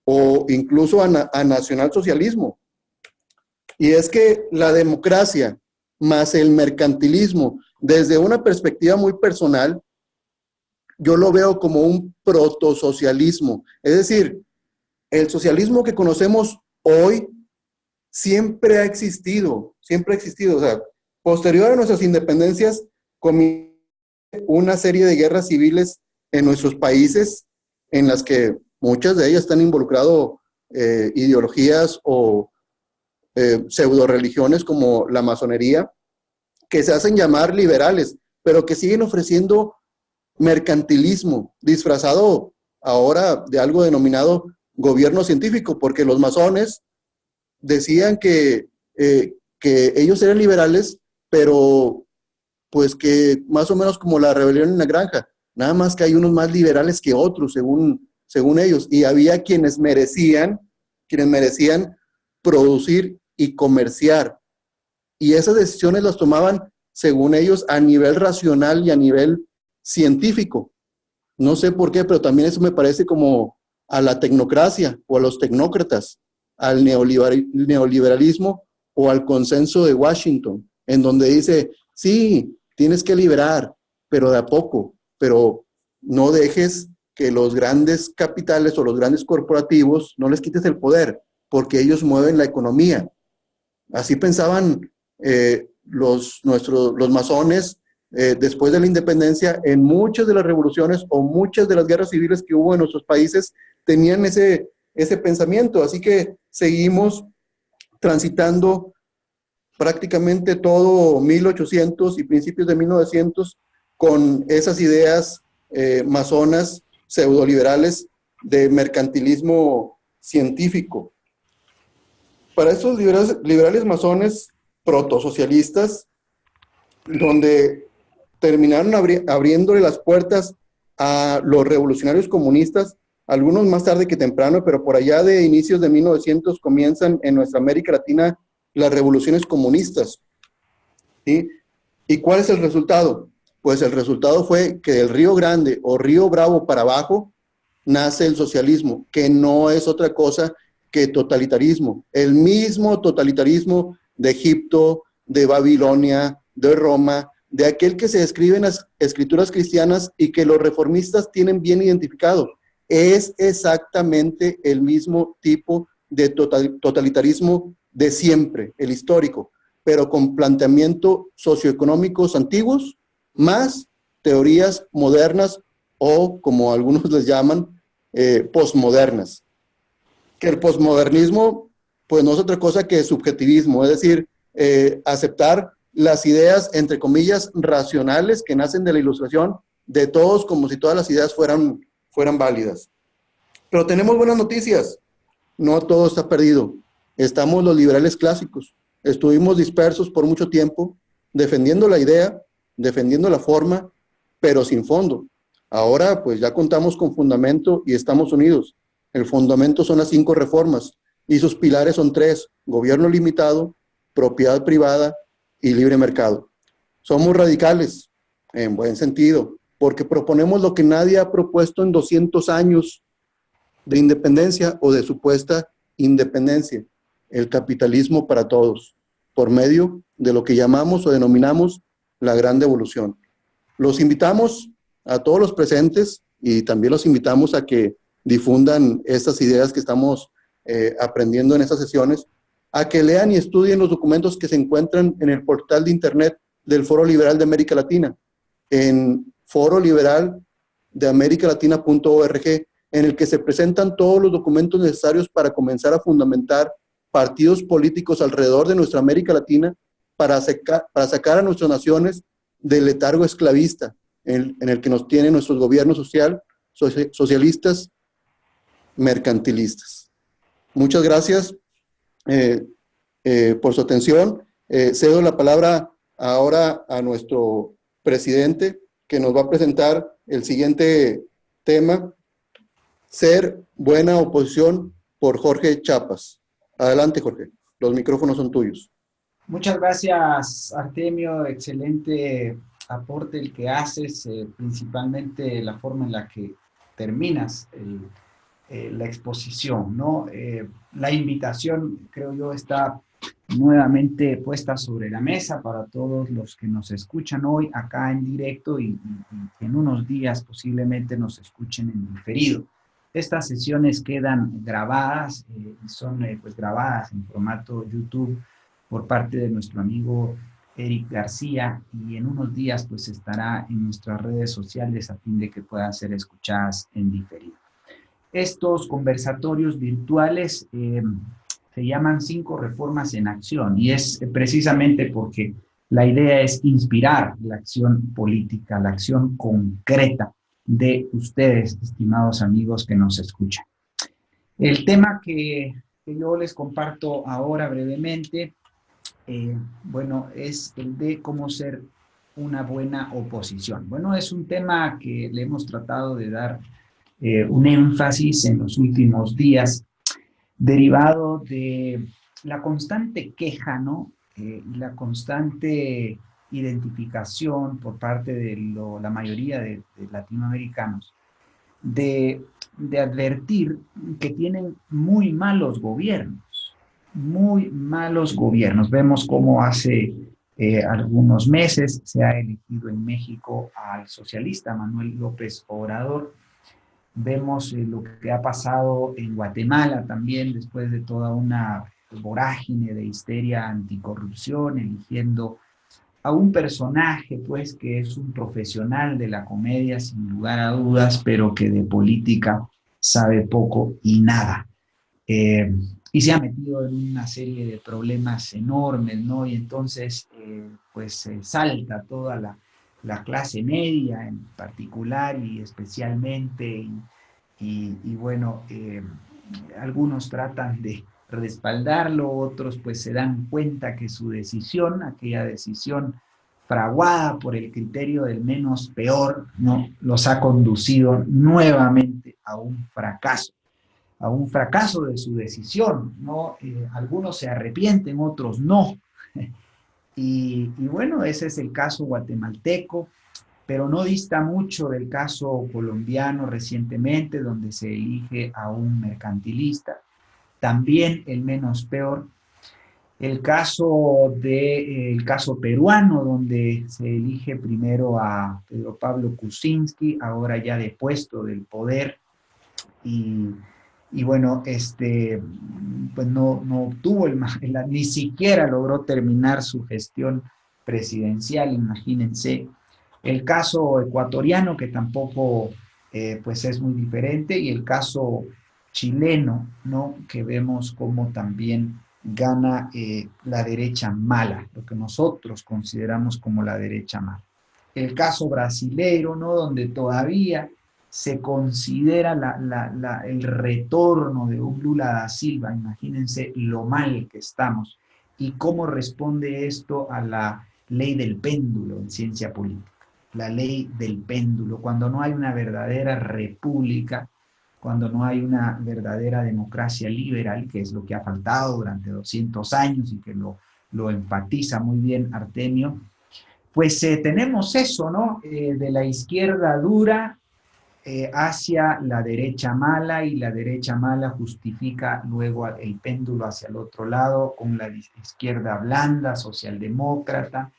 D: o incluso a nacionalsocialismo? Y es que la democracia más el mercantilismo, desde una perspectiva muy personal, yo lo veo como un protosocialismo. Es decir, el socialismo que conocemos hoy siempre ha existido, siempre ha existido. O sea, posterior a nuestras independencias, comienza una serie de guerras civiles en nuestros países, en las que muchas de ellas están involucradas ideologías o pseudo religiones como la masonería, que se hacen llamar liberales, pero que siguen ofreciendo mercantilismo disfrazado ahora de algo denominado gobierno científico, porque los masones decían que ellos eran liberales, pero pues que más o menos como la rebelión en la granja, nada más que hay unos más liberales que otros, según ellos, y había quienes merecían producir y comerciar, y esas decisiones las tomaban, según ellos, a nivel racional y a nivel científico. No sé por qué, pero también eso me parece como a la tecnocracia o a los tecnócratas, al neoliberalismo o al consenso de Washington, en donde dice, sí, tienes que liberar, pero de a poco, pero no dejes que los grandes capitales o los grandes corporativos, no les quites el poder, porque ellos mueven la economía. Así pensaban los masones después de la independencia. En muchas de las revoluciones o muchas de las guerras civiles que hubo en nuestros países tenían ese pensamiento. Así que seguimos transitando prácticamente todo 1800 y principios de 1900 con esas ideas masonas pseudoliberales de mercantilismo científico. Para estos liberales masones protosocialistas, donde terminaron abriéndole las puertas a los revolucionarios comunistas, algunos más tarde que temprano, pero por allá de inicios de 1900 comienzan en nuestra América Latina las revoluciones comunistas. ¿Sí? ¿Y cuál es el resultado? Pues el resultado fue que del Río Grande o Río Bravo para abajo nace el socialismo, que no es otra cosa que totalitarismo. El mismo totalitarismo de Egipto, de Babilonia, de Roma, de aquel que se describe en las escrituras cristianas y que los reformistas tienen bien identificado. Es exactamente el mismo tipo de totalitarismo de siempre, el histórico, pero con planteamientos socioeconómicos antiguos, más teorías modernas o, como algunos les llaman, posmodernas. Que el posmodernismo, pues no es otra cosa que subjetivismo, es decir, aceptar las ideas, entre comillas, racionales que nacen de la Ilustración de todos, como si todas las ideas fueran válidas. Pero tenemos buenas noticias, no todo está perdido. Estamos los liberales clásicos, estuvimos dispersos por mucho tiempo, defendiendo la idea, defendiendo la forma, pero sin fondo. Ahora pues ya contamos con fundamento y estamos unidos. El fundamento son las 5 reformas y sus pilares son 3, gobierno limitado, propiedad privada y libre mercado. Somos radicales, en buen sentido, porque proponemos lo que nadie ha propuesto en 200 años de independencia o de supuesta independencia, el capitalismo para todos, por medio de lo que llamamos o denominamos la gran devolución. Los invitamos a todos los presentes y también los invitamos a que difundan estas ideas que estamos aprendiendo en estas sesiones, a que lean y estudien los documentos que se encuentran en el portal de internet del Foro Liberal de América Latina, en foroliberaldeamericalatina.org, en el que se presentan todos los documentos necesarios para comenzar a fundamentar partidos políticos alrededor de nuestra América Latina para sacar a nuestras naciones del letargo esclavista en el que nos tienen nuestros gobiernos socialistas, mercantilistas. Muchas gracias por su atención. Cedo la palabra ahora a nuestro presidente, que nos va a presentar el siguiente tema: Ser buena oposición, por Jorge Chiapas. Adelante, Jorge. Los micrófonos son tuyos.
B: Muchas gracias, Artemio. Excelente aporte el que haces, principalmente la forma en la que terminas la exposición, ¿no? La invitación, creo yo, está nuevamente puesta sobre la mesa para todos los que nos escuchan hoy acá en directo y en unos días posiblemente nos escuchen en diferido. Estas sesiones quedan grabadas y son pues grabadas en formato YouTube por parte de nuestro amigo Eric García, y en unos días pues estará en nuestras redes sociales a fin de que puedan ser escuchadas en diferido. Estos conversatorios virtuales se llaman 5 reformas en acción, y es precisamente porque la idea es inspirar la acción política, la acción concreta de ustedes, estimados amigos que nos escuchan. El tema que yo les comparto ahora brevemente, bueno, es el de cómo ser una buena oposición. Bueno, es un tema que le hemos tratado de dar un énfasis en los últimos días, derivado de la constante queja, ¿no? La constante identificación por parte de la mayoría de latinoamericanos de advertir que tienen muy malos gobiernos, muy malos gobiernos. Vemos cómo hace algunos meses se ha elegido en México al socialista Manuel López Obrador. Vemos lo que ha pasado en Guatemala también, después de toda una vorágine de histeria anticorrupción, eligiendo a un personaje, pues, que es un profesional de la comedia, sin lugar a dudas, pero que de política sabe poco y nada. Y se ha metido en una serie de problemas enormes, ¿no? Y entonces, pues, salta toda la clase media en particular y especialmente, y bueno, algunos tratan de respaldarlo, otros pues se dan cuenta que su decisión, aquella decisión fraguada por el criterio del menos peor, ¿no?, los ha conducido nuevamente a un fracaso de su decisión, ¿no? Algunos se arrepienten, otros no. Y bueno, ese es el caso guatemalteco, pero no dista mucho del caso colombiano recientemente, donde se elige a un mercantilista, también el menos peor. El caso peruano, donde se elige primero a Pedro Pablo Kuczynski, ahora ya depuesto del poder, y bueno, pues no obtuvo ni siquiera logró terminar su gestión presidencial, imagínense. El caso ecuatoriano, que tampoco pues es muy diferente, y el caso chileno, ¿no?, que vemos como también gana la derecha mala, lo que nosotros consideramos como la derecha mala. El caso brasileiro, ¿no?, donde todavía se considera el retorno de un Lula da Silva. Imagínense lo mal que estamos y cómo responde esto a la ley del péndulo en ciencia política. La ley del péndulo, cuando no hay una verdadera república, cuando no hay una verdadera democracia liberal, que es lo que ha faltado durante 200 años y que lo enfatiza muy bien Artemio, pues tenemos eso, ¿no? De la izquierda dura hacia la derecha mala, y la derecha mala justifica luego el péndulo hacia el otro lado con la izquierda blanda, socialdemócrata,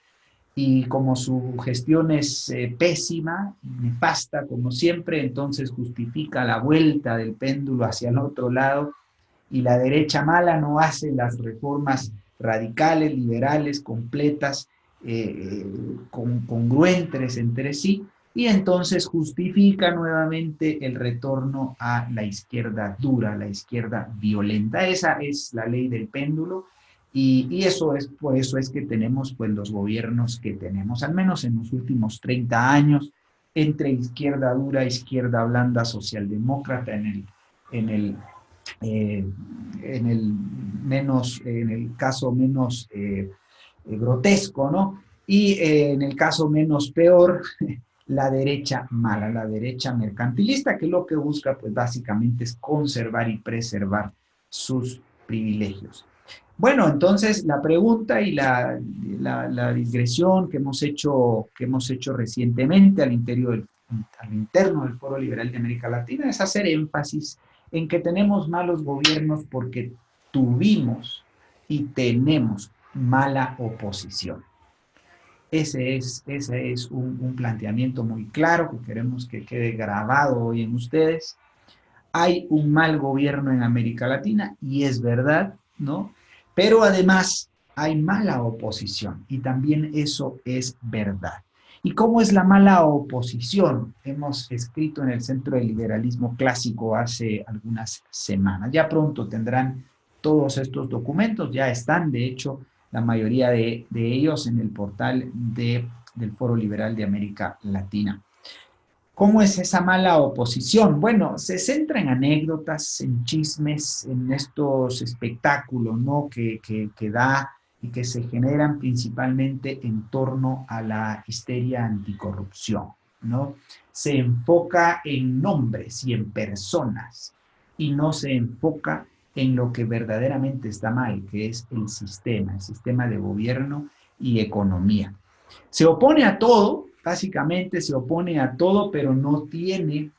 B: y como su gestión es pésima, nefasta como siempre, entonces justifica la vuelta del péndulo hacia el otro lado, y la derecha mala no hace las reformas radicales, liberales, completas, congruentes entre sí, y entonces justifica nuevamente el retorno a la izquierda dura, la izquierda violenta. Esa es la ley del péndulo, y por eso es que tenemos pues los gobiernos que tenemos, al menos en los últimos 30 años, entre izquierda dura, izquierda blanda, socialdemócrata, en el caso menos grotesco, ¿no? Y en el caso menos peor, la derecha mala, la derecha mercantilista, que lo que busca pues básicamente es conservar y preservar sus privilegios. Bueno, entonces la pregunta y la digresión que hemos hecho recientemente al interno del Foro Liberal de América Latina es hacer énfasis en que tenemos malos gobiernos porque tuvimos y tenemos mala oposición. Ese es un planteamiento muy claro que queremos que quede grabado hoy en ustedes. hay un mal gobierno en América Latina, y es verdad, ¿no? Pero además hay mala oposición, y también eso es verdad. ¿Y cómo es la mala oposición? Hemos escrito en el Centro de Liberalismo Clásico hace algunas semanas. Ya pronto tendrán todos estos documentos, ya están, de hecho, la mayoría de ellos en el portal del Foro Liberal de América Latina. ¿Cómo es esa mala oposición? Bueno, se centra en anécdotas, en chismes, en estos espectáculos, ¿no? que da y que se generan principalmente en torno a la histeria anticorrupción, ¿no? Se enfoca en nombres y en personas y no se enfoca en lo que verdaderamente está mal, que es el sistema de gobierno y economía. Se opone a todo, básicamente se opone a todo, pero no tiene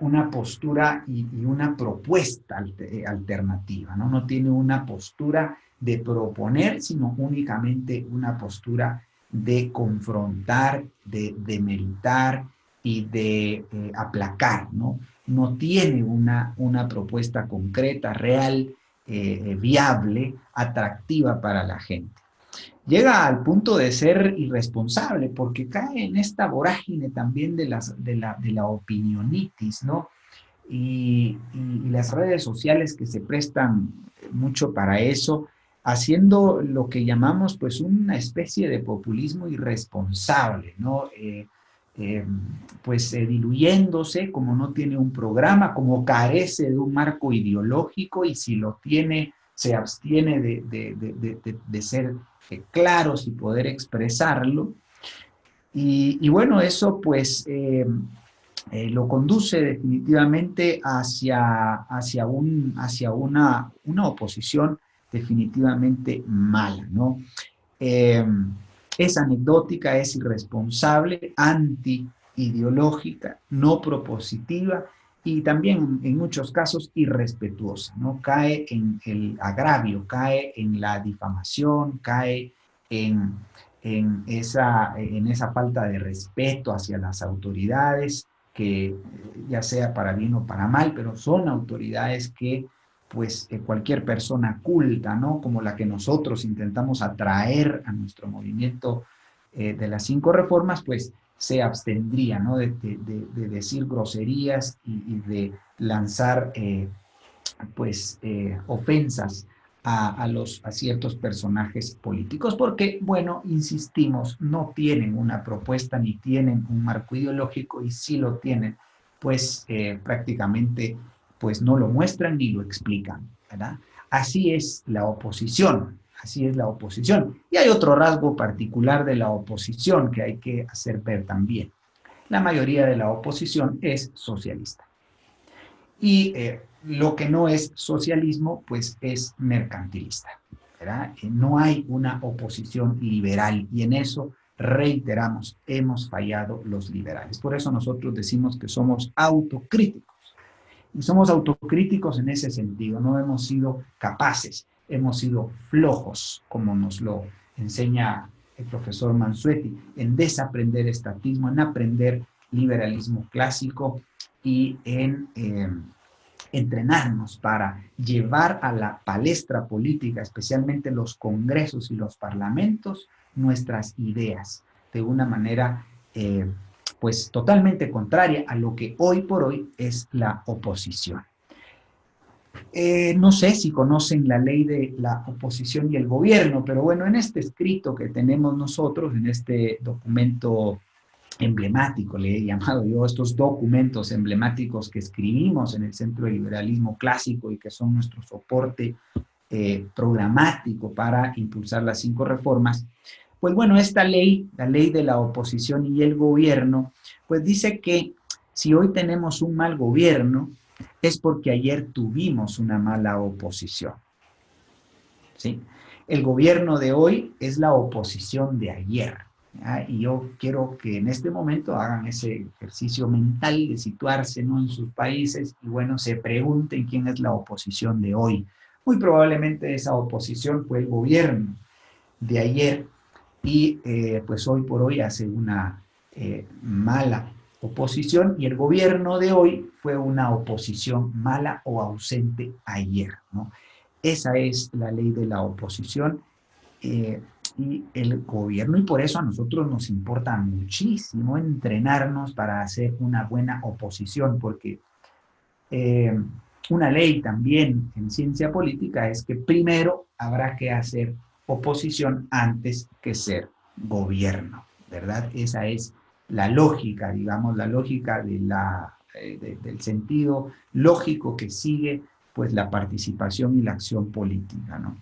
B: una postura y una propuesta alternativa, ¿no? No tiene una postura de proponer, sino únicamente una postura de confrontar, de demeritar y de aplacar, ¿no? No tiene una propuesta concreta, real, viable, atractiva para la gente. Llega al punto de ser irresponsable porque cae en esta vorágine también de la opinionitis, ¿no? Y las redes sociales que se prestan mucho para eso, haciendo lo que llamamos pues una especie de populismo irresponsable, ¿no? Diluyéndose, como no tiene un programa, como carece de un marco ideológico, y si lo tiene, se abstiene de ser claros y poder expresarlo. Y bueno, eso pues lo conduce definitivamente hacia una oposición definitivamente mala, ¿no? Es anecdótica, es irresponsable, anti-ideológica, no propositiva y también en muchos casos irrespetuosa, ¿no? Cae en el agravio, cae en la difamación, cae en esa falta de respeto hacia las autoridades, que ya sea para bien o para mal, pero son autoridades que pues cualquier persona culta, ¿no? Como la que nosotros intentamos atraer a nuestro movimiento de las 5 reformas, pues se abstendría, ¿no? De decir groserías y de lanzar ofensas a ciertos personajes políticos, porque, bueno, insistimos, no tienen una propuesta ni tienen un marco ideológico, y si lo tienen, pues prácticamente pues no lo muestran ni lo explican, ¿verdad? Así es la oposición, así es la oposición. Y hay otro rasgo particular de la oposición que hay que hacer ver también. La mayoría de la oposición es socialista. Y lo que no es socialismo, pues es mercantilista, ¿verdad? No hay una oposición liberal, y en eso, reiteramos, hemos fallado los liberales. Por eso nosotros decimos que somos autocríticos. Y somos autocríticos en ese sentido. No hemos sido capaces, hemos sido flojos, como nos lo enseña el profesor Mansuetti, en desaprender estatismo, en aprender liberalismo clásico y en entrenarnos para llevar a la palestra política, especialmente los congresos y los parlamentos, nuestras ideas de una manera pues totalmente contraria a lo que hoy por hoy es la oposición. No sé si conocen la ley de la oposición y el gobierno, pero bueno, en este escrito que tenemos nosotros, en este documento emblemático, le he llamado yo, estos documentos emblemáticos que escribimos en el Centro de Liberalismo Clásico y que son nuestro soporte programático para impulsar las 5 reformas, pues bueno, esta ley, la ley de la oposición y el gobierno, pues dice que si hoy tenemos un mal gobierno, es porque ayer tuvimos una mala oposición, ¿sí? El gobierno de hoy es la oposición de ayer. Y yo quiero que en este momento hagan ese ejercicio mental de situarse, ¿no?, en sus países y, bueno, se pregunten quién es la oposición de hoy. Muy probablemente esa oposición fue el gobierno de ayer y pues hoy por hoy hace una mala oposición, y el gobierno de hoy fue una oposición mala o ausente ayer, ¿no? Esa es la ley de la oposición y el gobierno, y por eso a nosotros nos importa muchísimo entrenarnos para hacer una buena oposición, porque una ley también en ciencia política es que primero habrá que hacer oposición antes que ser gobierno, ¿verdad? Esa es la lógica, digamos, la lógica del sentido lógico que sigue pues la participación y la acción política, ¿no?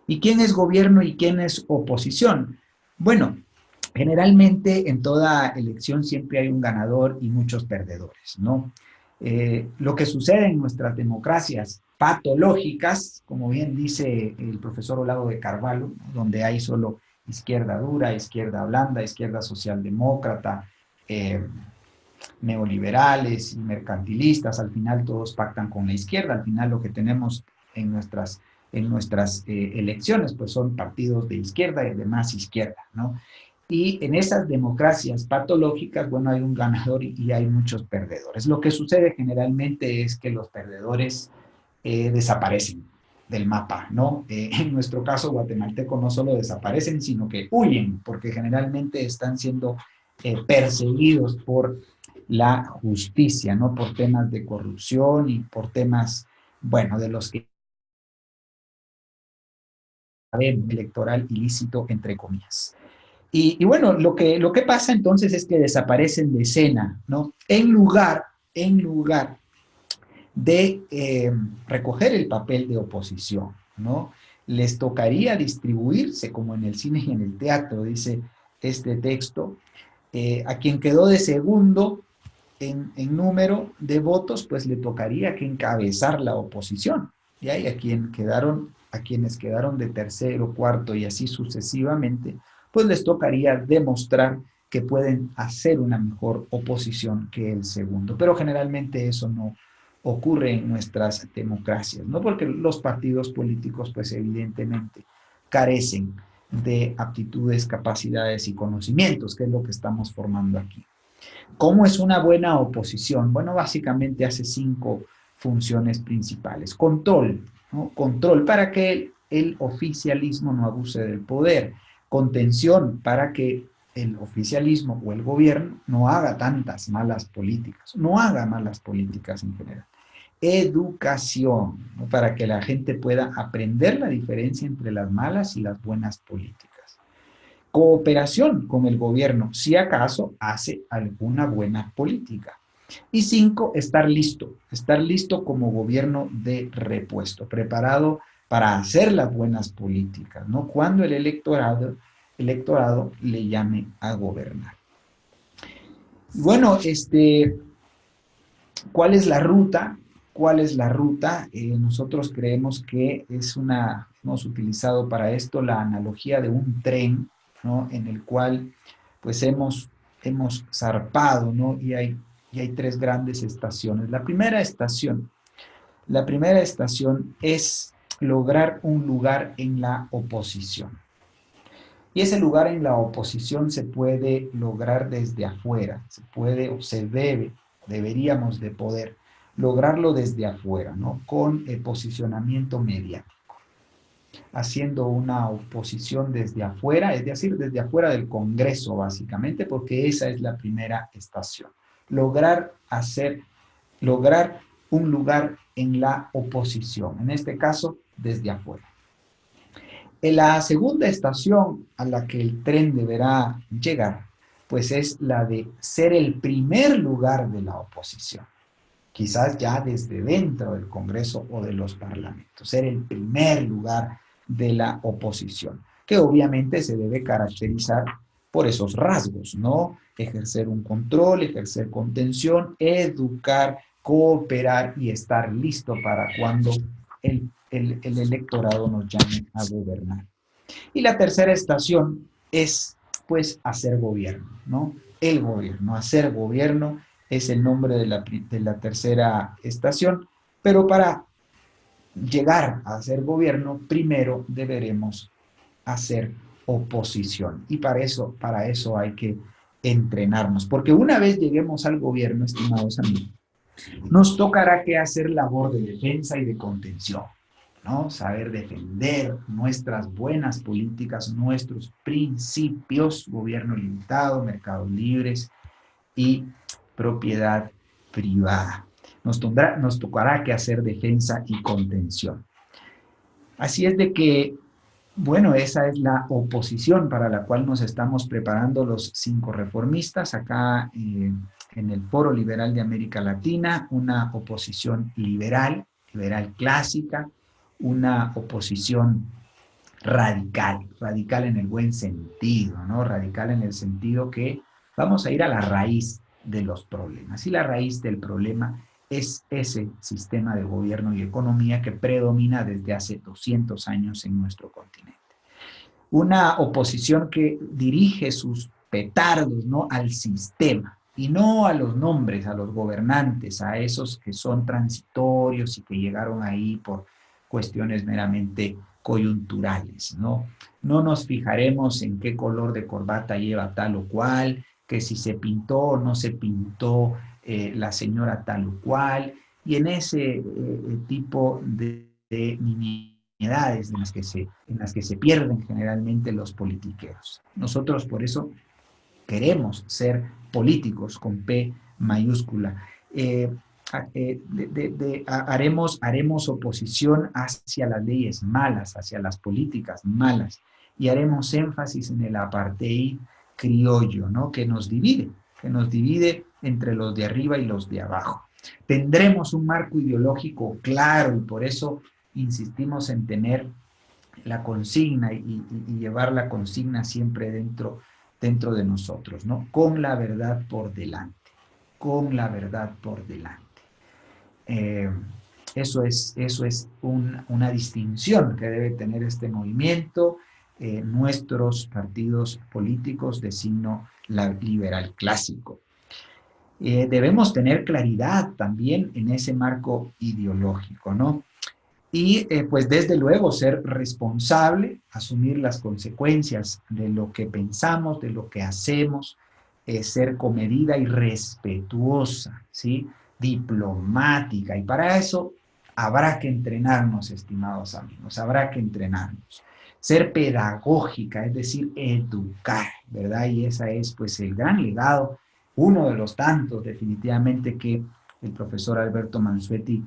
B: ¿Y quién es gobierno y quién es oposición? Bueno, generalmente en toda elección siempre hay un ganador y muchos perdedores, ¿no? Lo que sucede en nuestras democracias patológicas, como bien dice el profesor Olavo de Carvalho, ¿no? Donde hay solo izquierda dura, izquierda blanda, izquierda socialdemócrata, neoliberales y mercantilistas, al final todos pactan con la izquierda, al final lo que tenemos en nuestras elecciones pues son partidos de izquierda y de más izquierda, ¿no? Y en esas democracias patológicas, bueno, hay un ganador y hay muchos perdedores. Lo que sucede generalmente es que los perdedores desaparecen del mapa, ¿no? En nuestro caso guatemalteco no solo desaparecen, sino que huyen, porque generalmente están siendo perseguidos por la justicia, ¿no? Por temas de corrupción y por temas, bueno, de los que electoral ilícito, entre comillas. Y bueno, lo que pasa entonces es que desaparecen de escena, ¿no? En lugar de recoger el papel de oposición, ¿no? Les tocaría distribuirse, como en el cine y en el teatro, dice este texto, a quien quedó de segundo en número de votos, pues le tocaría que encabezar la oposición. Y hay a quienes quedaron de tercero, cuarto y así sucesivamente, pues les tocaría demostrar que pueden hacer una mejor oposición que el segundo. Pero generalmente eso no ocurre en nuestras democracias, ¿no? Porque los partidos políticos, pues evidentemente, carecen de aptitudes, capacidades y conocimientos, que es lo que estamos formando aquí. ¿Cómo es una buena oposición? Bueno, básicamente hace 5 funciones principales. Control, ¿no? Control para que el oficialismo no abuse del poder. Contención para que el oficialismo o el gobierno no haga tantas malas políticas, no haga malas políticas en general. Educación, ¿no? Para que la gente pueda aprender la diferencia entre las malas y las buenas políticas. Cooperación con el gobierno, si acaso hace alguna buena política. Y 5, estar listo como gobierno de repuesto, preparado para hacer las buenas políticas, ¿no? Cuando el electorado le llame a gobernar. Bueno, ¿cuál es la ruta? ¿Cuál es la ruta? Nosotros creemos que hemos utilizado para esto la analogía de un tren, ¿no? En el cual pues hemos zarpado, ¿no? Y hay 3 grandes estaciones. La primera estación es lograr un lugar en la oposición. Y ese lugar en la oposición se puede lograr desde afuera, deberíamos de poder lograrlo desde afuera, ¿no? Con el posicionamiento mediático, haciendo una oposición desde afuera, es decir, desde afuera del Congreso, básicamente, porque esa es la primera estación. Lograr un lugar en la oposición, en este caso, desde afuera. En la segunda estación a la que el tren deberá llegar, pues es la de ser el primer lugar de la oposición. Quizás ya desde dentro del Congreso o de los parlamentos, ser el primer lugar de la oposición, que obviamente se debe caracterizar por esos rasgos, ¿no? Ejercer un control, ejercer contención, educar, cooperar y estar listo para cuando el electorado nos llame a gobernar. Y la tercera estación es, pues, hacer gobierno, ¿no? El gobierno, hacer gobierno es el nombre de la tercera estación, pero para llegar a hacer gobierno, primero deberemos hacer oposición. Y para eso hay que entrenarnos, porque una vez lleguemos al gobierno, estimados amigos, nos tocará que hacer labor de defensa y de contención, ¿no? Saber defender nuestras buenas políticas, nuestros principios, gobierno limitado, mercados libres y propiedad privada. Nos tocará que hacer defensa y contención. Así es de que, bueno, esa es la oposición para la cual nos estamos preparando los 5 reformistas acá en el Foro Liberal de América Latina, una oposición liberal clásica, una oposición radical en el buen sentido, ¿no? Radical en el sentido que vamos a ir a la raíz de los problemas. Y la raíz del problema es ese sistema de gobierno y economía que predomina desde hace 200 años en nuestro continente. Una oposición que dirige sus petardos, ¿no?, al sistema y no a los nombres, a los gobernantes, a esos que son transitorios y que llegaron ahí por cuestiones meramente coyunturales, ¿no? No nos fijaremos en qué color de corbata lleva tal o cual, que si se pintó o no se pintó la señora tal o cual, y en ese tipo de nimiedades en las que se pierden generalmente los politiqueros. Nosotros por eso queremos ser políticos con P mayúscula. Haremos oposición hacia las leyes malas, hacia las políticas malas, y haremos énfasis en el apartheid criollo, ¿no?, que nos divide entre los de arriba y los de abajo. Tendremos un marco ideológico claro y por eso insistimos en tener la consigna y llevar la consigna siempre dentro de nosotros, ¿no? Con la verdad por delante, con la verdad por delante. Eso es una distinción que debe tener este movimiento, nuestros partidos políticos de signo liberal clásico. Debemos tener claridad también en ese marco ideológico, ¿no? Y pues desde luego ser responsable, asumir las consecuencias de lo que pensamos, de lo que hacemos, ser comedida y respetuosa, ¿sí?, diplomática, y para eso habrá que entrenarnos, estimados amigos, habrá que entrenarnos. Ser pedagógica, es decir, educar, ¿verdad? Y ese es pues el gran legado, uno de los tantos definitivamente que el profesor Alberto Mansuetti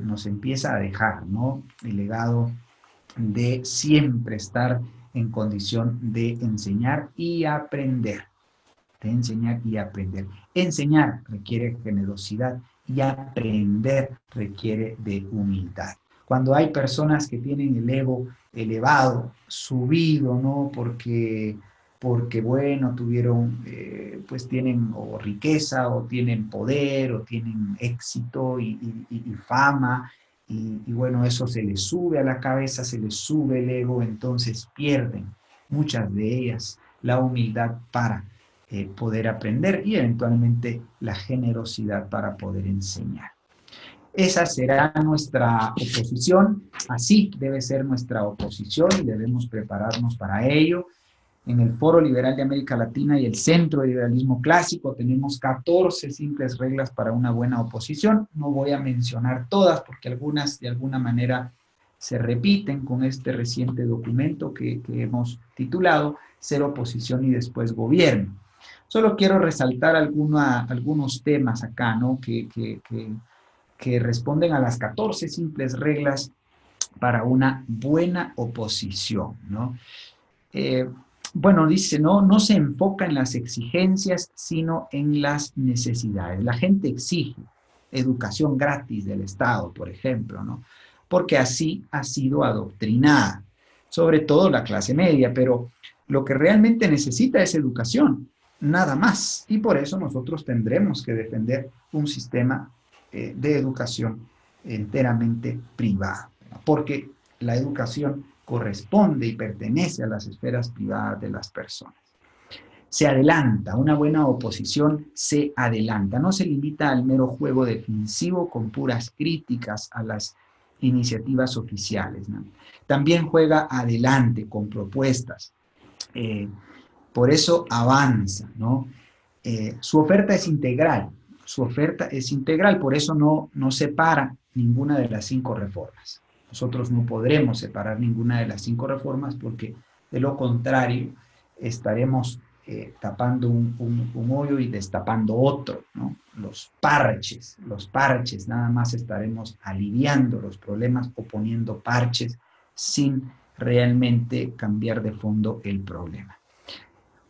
B: nos empieza a dejar, ¿no? El legado de siempre estar en condición de enseñar y aprender. De enseñar y aprender. Enseñar requiere generosidad y aprender requiere de humildad. Cuando hay personas que tienen el ego elevado, subido, ¿no? Porque bueno, tuvieron, pues tienen o riqueza, o tienen poder, o tienen éxito y fama, y bueno, eso se les sube a la cabeza, se les sube el ego, entonces pierden, muchas de ellas, la humildad para poder aprender y eventualmente la generosidad para poder enseñar. Esa será nuestra oposición, así debe ser nuestra oposición y debemos prepararnos para ello. En el Foro Liberal de América Latina y el Centro de Liberalismo Clásico tenemos 14 simples reglas para una buena oposición. No voy a mencionar todas porque algunas de alguna manera se repiten con este reciente documento que hemos titulado Ser oposición y después gobierno. Solo quiero resaltar algunos temas acá, ¿no?, que responden a las 14 simples reglas para una buena oposición, ¿no? Bueno, dice, no se enfoca en las exigencias, sino en las necesidades. La gente exige educación gratis del Estado, por ejemplo, ¿no?, porque así ha sido adoctrinada, sobre todo la clase media, pero lo que realmente necesita es educación, nada más. Y por eso nosotros tendremos que defender un sistema de educación enteramente privado, porque la educación corresponde y pertenece a las esferas privadas de las personas. Se adelanta, una buena oposición se adelanta, no se limita al mero juego defensivo con puras críticas a las iniciativas oficiales, ¿no? También juega adelante con propuestas, por eso avanza, ¿no? Su oferta es integral. Su oferta es integral, por eso no separa ninguna de las 5 reformas. Nosotros no podremos separar ninguna de las 5 reformas porque de lo contrario estaremos tapando un hoyo y destapando otro, ¿no? Los parches, nada más estaremos aliviando los problemas o poniendo parches sin realmente cambiar de fondo el problema.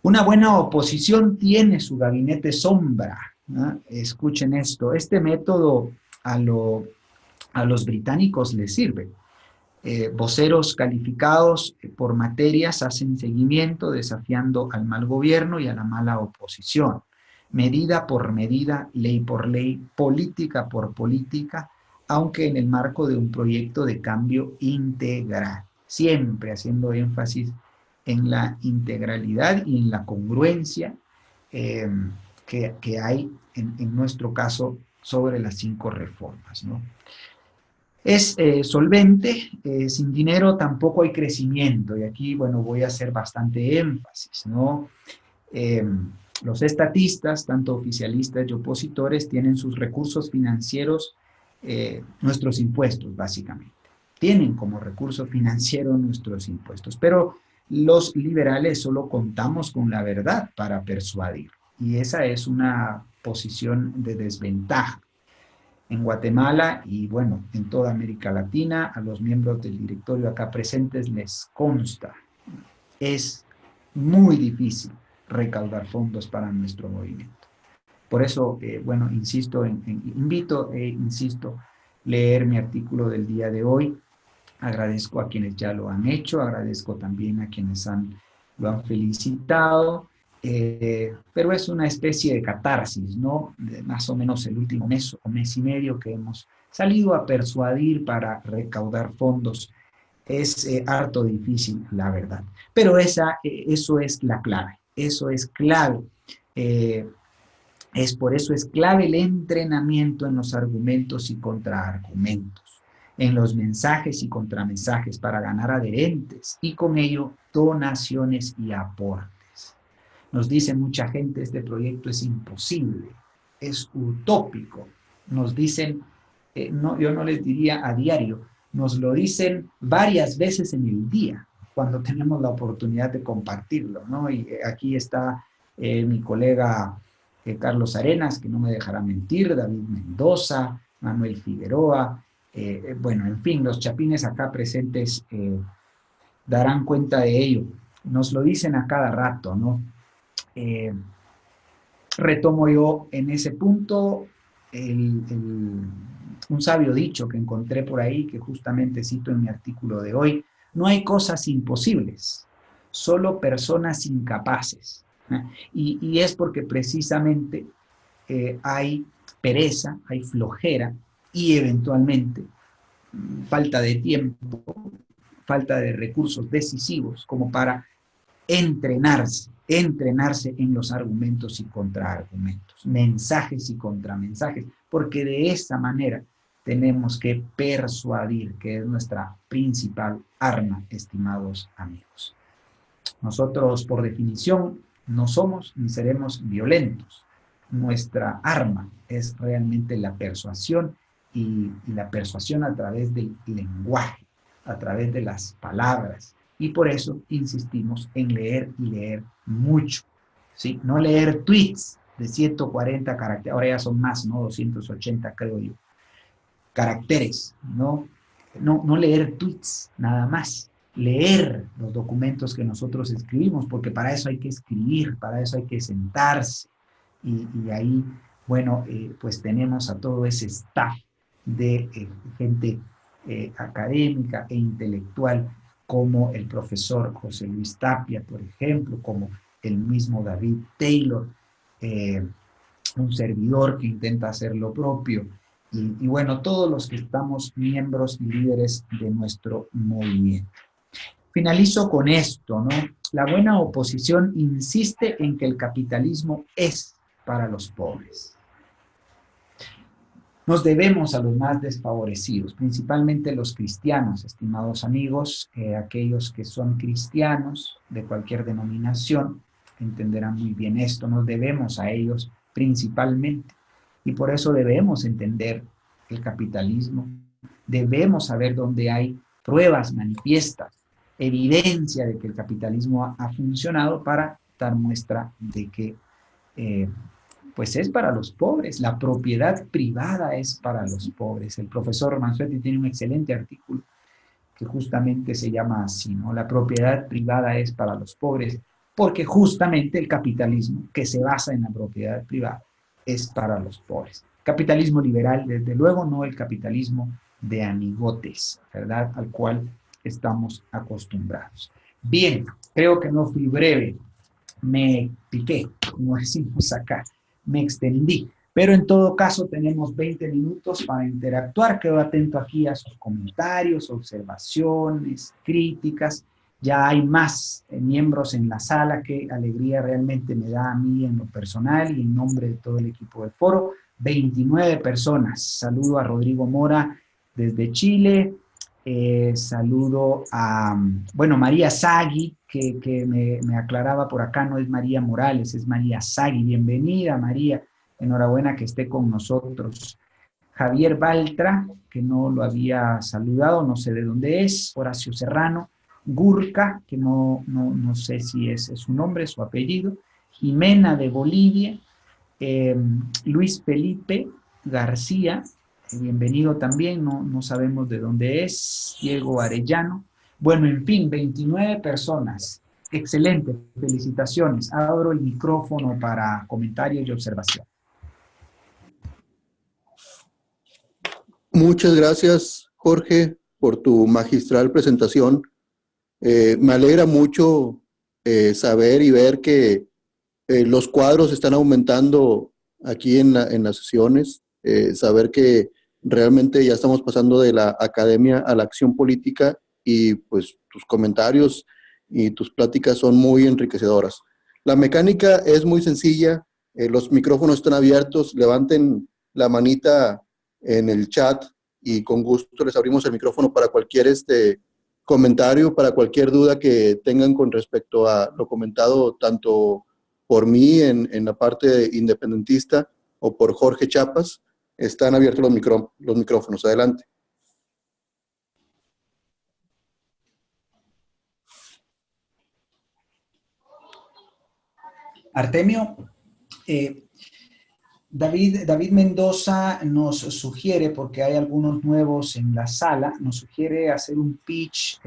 B: Una buena oposición tiene su gabinete sombra, ¿no? Escuchen esto, este método a los británicos les sirve. Voceros calificados por materias hacen seguimiento desafiando al mal gobierno y a la mala oposición. Medida por medida, ley por ley, política por política, aunque en el marco de un proyecto de cambio integral. Siempre haciendo énfasis en la integralidad y en la congruencia que hay en nuestro caso sobre las 5 reformas, ¿no? Es solvente, sin dinero tampoco hay crecimiento, y aquí, bueno, voy a hacer bastante énfasis, ¿no? Los estatistas, tanto oficialistas y opositores, tienen sus recursos financieros, nuestros impuestos, básicamente. Tienen como recurso financiero nuestros impuestos, pero los liberales solo contamos con la verdad para persuadir, y esa es una posición de desventaja. En Guatemala y, bueno, en toda América Latina, a los miembros del directorio acá presentes les consta, es muy difícil recaudar fondos para nuestro movimiento. Por eso, bueno, insisto, invito e insisto, leer mi artículo del día de hoy. Agradezco a quienes ya lo han hecho, agradezco también a quienes lo han felicitado. Pero es una especie de catarsis, ¿no? De más o menos el último mes o mes y medio que hemos salido a persuadir para recaudar fondos. Es harto difícil, la verdad. Pero eso es la clave, eso es clave. Por eso es clave el entrenamiento en los argumentos y contraargumentos, en los mensajes y contramensajes para ganar adherentes y con ello donaciones y aportes. Nos dice mucha gente, este proyecto es imposible, es utópico. Nos dicen, yo no les diría a diario, nos lo dicen varias veces en el día, cuando tenemos la oportunidad de compartirlo, ¿no? Y aquí está mi colega Carlos Arenas, que no me dejará mentir, David Mendoza, Manuel Figueroa, bueno, en fin, los chapines acá presentes darán cuenta de ello. Nos lo dicen a cada rato, ¿no? Retomo yo en ese punto un sabio dicho que encontré por ahí, que justamente cito en mi artículo de hoy: no hay cosas imposibles, solo personas incapaces. Y es porque precisamente hay pereza, hay flojera y eventualmente falta de tiempo, falta de recursos decisivos como para entrenarse en los argumentos y contraargumentos, mensajes y contramensajes, porque de esa manera tenemos que persuadir, que es nuestra principal arma, estimados amigos. Nosotros, por definición, no somos ni seremos violentos. Nuestra arma es realmente la persuasión, y la persuasión a través del lenguaje, a través de las palabras. Y por eso insistimos en leer y leer mucho, ¿sí? No leer tweets de 140 caracteres, ahora ya son más, ¿no? 280 creo yo, caracteres, ¿no? No leer tweets, nada más. Leer los documentos que nosotros escribimos, porque para eso hay que escribir, para eso hay que sentarse. Y ahí, bueno, pues tenemos a todo ese staff de gente académica e intelectual, como el profesor José Luis Tapia, por ejemplo, como el mismo David Taylor, un servidor que intenta hacer lo propio, y bueno, todos los que estamos miembros y líderes de nuestro movimiento. Finalizo con esto, ¿no? La buena oposición insiste en que el capitalismo es para los pobres. Nos debemos a los más desfavorecidos, principalmente los cristianos, estimados amigos, aquellos que son cristianos de cualquier denominación, entenderán muy bien esto, nos debemos a ellos principalmente. Y por eso debemos entender el capitalismo, debemos saber dónde hay pruebas manifiestas, evidencia de que el capitalismo ha funcionado para dar muestra de que pues es para los pobres, la propiedad privada es para los pobres. El profesor Mansuetti tiene un excelente artículo que justamente se llama así, ¿no? La propiedad privada es para los pobres, porque justamente el capitalismo que se basa en la propiedad privada es para los pobres. Capitalismo liberal, desde luego, no el capitalismo de amigotes, ¿verdad? Al cual estamos acostumbrados. Bien, creo que no fui breve, me piqué, como decimos acá, me extendí. Pero en todo caso tenemos 20 minutos para interactuar. Quedo atento aquí a sus comentarios, observaciones, críticas. Ya hay más miembros en la sala. Qué alegría realmente me da a mí en lo personal y en nombre de todo el equipo del foro. 29 personas. Saludo a Rodrigo Mora desde Chile. Saludo a, bueno, María Sagui, que me aclaraba por acá, no es María Morales, es María Sagui. Bienvenida, María. Enhorabuena que esté con nosotros. Javier Baltra, que no lo había saludado, no sé de dónde es. Horacio Serrano. Gurka, que no sé si es su nombre, su apellido. Jimena de Bolivia. Luis Felipe García, bienvenido también, no sabemos de dónde es. Diego Arellano. Bueno, en fin, 29 personas. Excelente, felicitaciones. Abro el micrófono para comentarios y observación.
D: Muchas gracias, Jorge, por tu magistral presentación. Me alegra mucho saber y ver que los cuadros están aumentando aquí en las sesiones, saber que realmente ya estamos pasando de la academia a la acción política y pues tus comentarios y tus pláticas son muy enriquecedoras. La mecánica es muy sencilla, los micrófonos están abiertos, levanten la manita en el chat y con gusto les abrimos el micrófono para cualquier comentario, para cualquier duda que tengan con respecto a lo comentado tanto por mí en la parte independentista o por Jorge Chapas. Están abiertos los micrófonos. Adelante.
B: Artemio, David Mendoza nos sugiere, porque hay algunos nuevos en la sala, nos sugiere hacer un pitch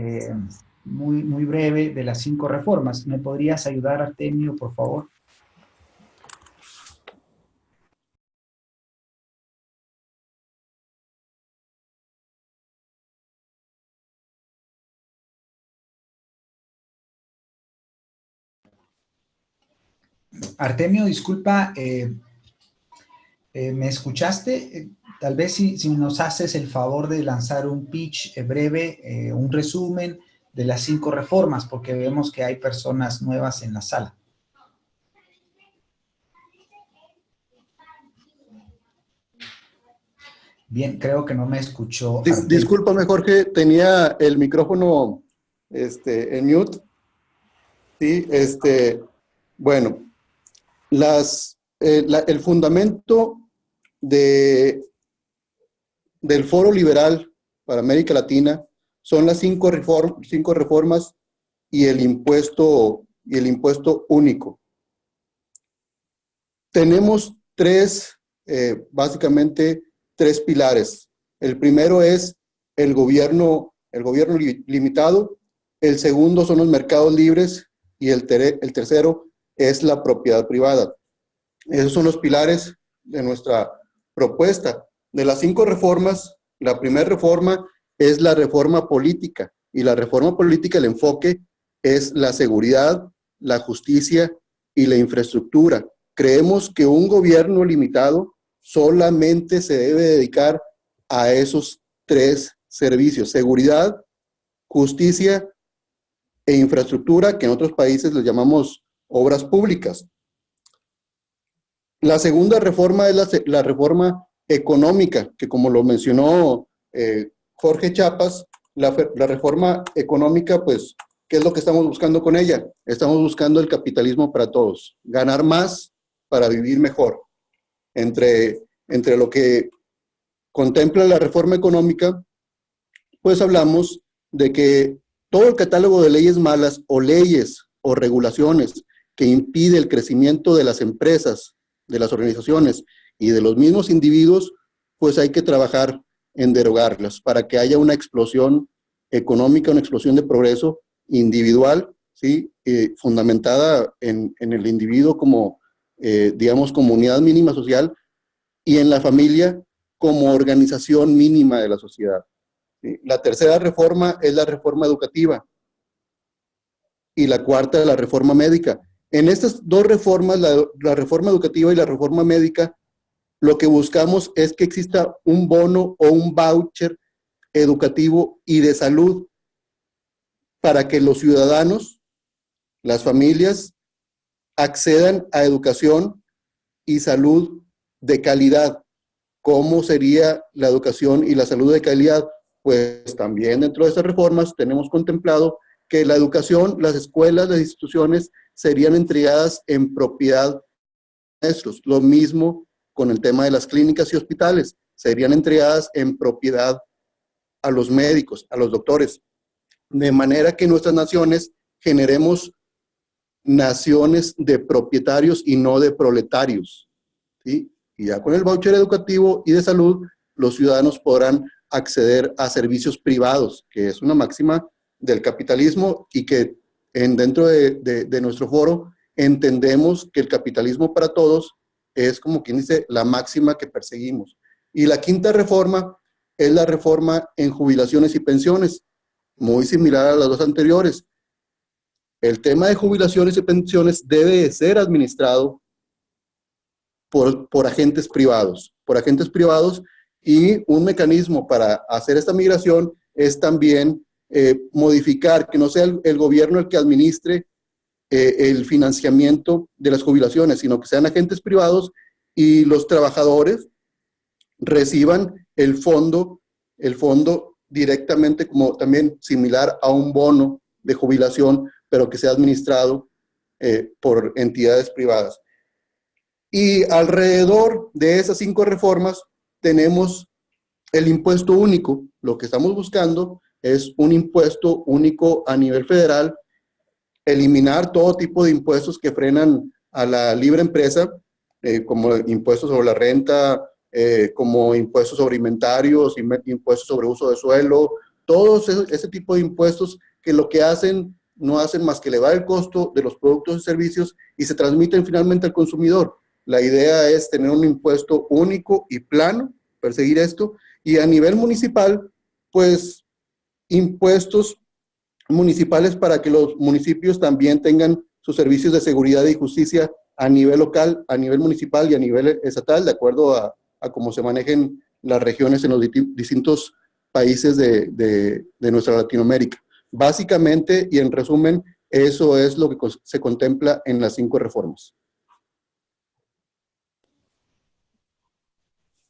B: muy breve de las 5 reformas. ¿Me podrías ayudar, Artemio, por favor? Artemio, disculpa, ¿me escuchaste? Tal vez si nos haces el favor de lanzar un pitch breve, un resumen de las 5 reformas, porque vemos que hay personas nuevas en la sala. Bien, creo que no me escuchó.
D: Discúlpame, Jorge, tenía el micrófono en mute. Sí, bueno, el fundamento del Foro Liberal para América Latina son las 5 reformas y el impuesto único. Tenemos básicamente tres pilares. El primero es el gobierno limitado, el segundo son los mercados libres y el tercero es la propiedad privada. Esos son los pilares de nuestra propuesta. De las 5 reformas, la primera reforma es la reforma política, y la reforma política, el enfoque es la seguridad, la justicia y la infraestructura. Creemos que un gobierno limitado solamente se debe dedicar a esos 3 servicios: seguridad, justicia e infraestructura, que en otros países les llamamos obras públicas. La segunda reforma es la reforma económica, que como lo mencionó Jorge Chapas, la reforma económica, pues, ¿Qué es lo que estamos buscando con ella? Estamos buscando el capitalismo para todos, ganar más para vivir mejor. Entre lo que contempla la reforma económica, pues hablamos de que todo el catálogo de leyes malas o leyes o regulaciones que impide el crecimiento de las empresas, de las organizaciones y de los mismos individuos, pues hay que trabajar en derogarlas para que haya una explosión económica, una explosión de progreso individual, ¿sí? Fundamentada en el individuo como, digamos, como unidad mínima social, y en la familia como organización mínima de la sociedad. ¿Sí? La tercera reforma es la reforma educativa y la cuarta la reforma médica. En estas dos reformas, la reforma educativa y la reforma médica, lo que buscamos es que exista un bono o un voucher educativo y de salud para que los ciudadanos, las familias, accedan a educación y salud de calidad. ¿Cómo sería la educación y la salud de calidad? Pues también dentro de estas reformas tenemos contemplado que la educación, las escuelas, las instituciones serían entregadas en propiedad de maestros. Lo mismo con el tema de las clínicas y hospitales, serían entregadas en propiedad a los médicos, a los doctores, de manera que nuestras naciones generemos naciones de propietarios y no de proletarios, ¿sí? Y ya con el voucher educativo y de salud, los ciudadanos podrán acceder a servicios privados, que es una máxima del capitalismo y que dentro de nuestro foro entendemos que el capitalismo para todos es, como quien dice, la máxima que perseguimos. Y la quinta reforma es la reforma en jubilaciones y pensiones, muy similar a las dos anteriores. El tema de jubilaciones y pensiones debe de ser administrado por agentes privados, y un mecanismo para hacer esta migración es también modificar, que no sea el gobierno el que administre el financiamiento de las jubilaciones, sino que sean agentes privados y los trabajadores reciban el fondo directamente, como también similar a un bono de jubilación, pero que sea administrado por entidades privadas. Y alrededor de esas 5 reformas tenemos el impuesto único. Lo que estamos buscando es un impuesto único a nivel federal, eliminar todo tipo de impuestos que frenan a la libre empresa, como impuestos sobre la renta, como impuestos sobre inventarios, impuestos sobre uso de suelo, todos ese tipo de impuestos que lo que hacen, no hacen más que elevar el costo de los productos y servicios y se transmiten finalmente al consumidor. La idea es tener un impuesto único y plano, perseguir esto, y a nivel municipal, pues impuestos municipales para que los municipios también tengan sus servicios de seguridad y justicia a nivel local, a nivel municipal y a nivel estatal, de acuerdo a cómo se manejen las regiones en los distintos países de nuestra Latinoamérica. Básicamente, y en resumen, eso es lo que se contempla en las 5 reformas.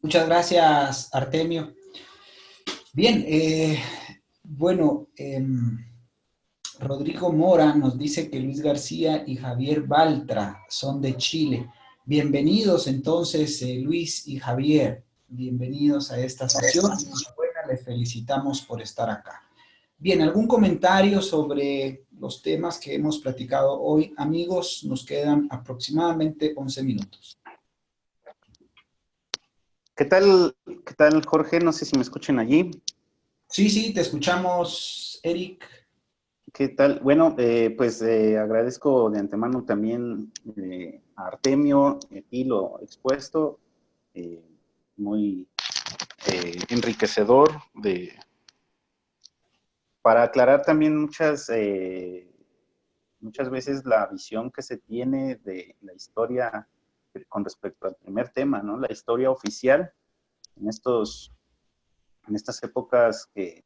B: Muchas gracias, Artemio. Bien, bueno, Rodrigo Mora nos dice que Luis García y Javier Baltra son de Chile. Bienvenidos entonces, Luis y Javier. Bienvenidos a esta sesión. Enhorabuena, les felicitamos por estar acá. Bien, ¿algún comentario sobre los temas que hemos platicado hoy? Amigos, nos quedan aproximadamente 11 minutos.
A: ¿Qué tal, Jorge? No sé si me escuchan allí.
B: Sí, te escuchamos, Eric.
A: ¿Qué tal? Bueno, pues agradezco de antemano también a Artemio y lo expuesto, muy enriquecedor para aclarar también muchas veces la visión que se tiene de la historia con respecto al primer tema, ¿no? La historia oficial en estas épocas que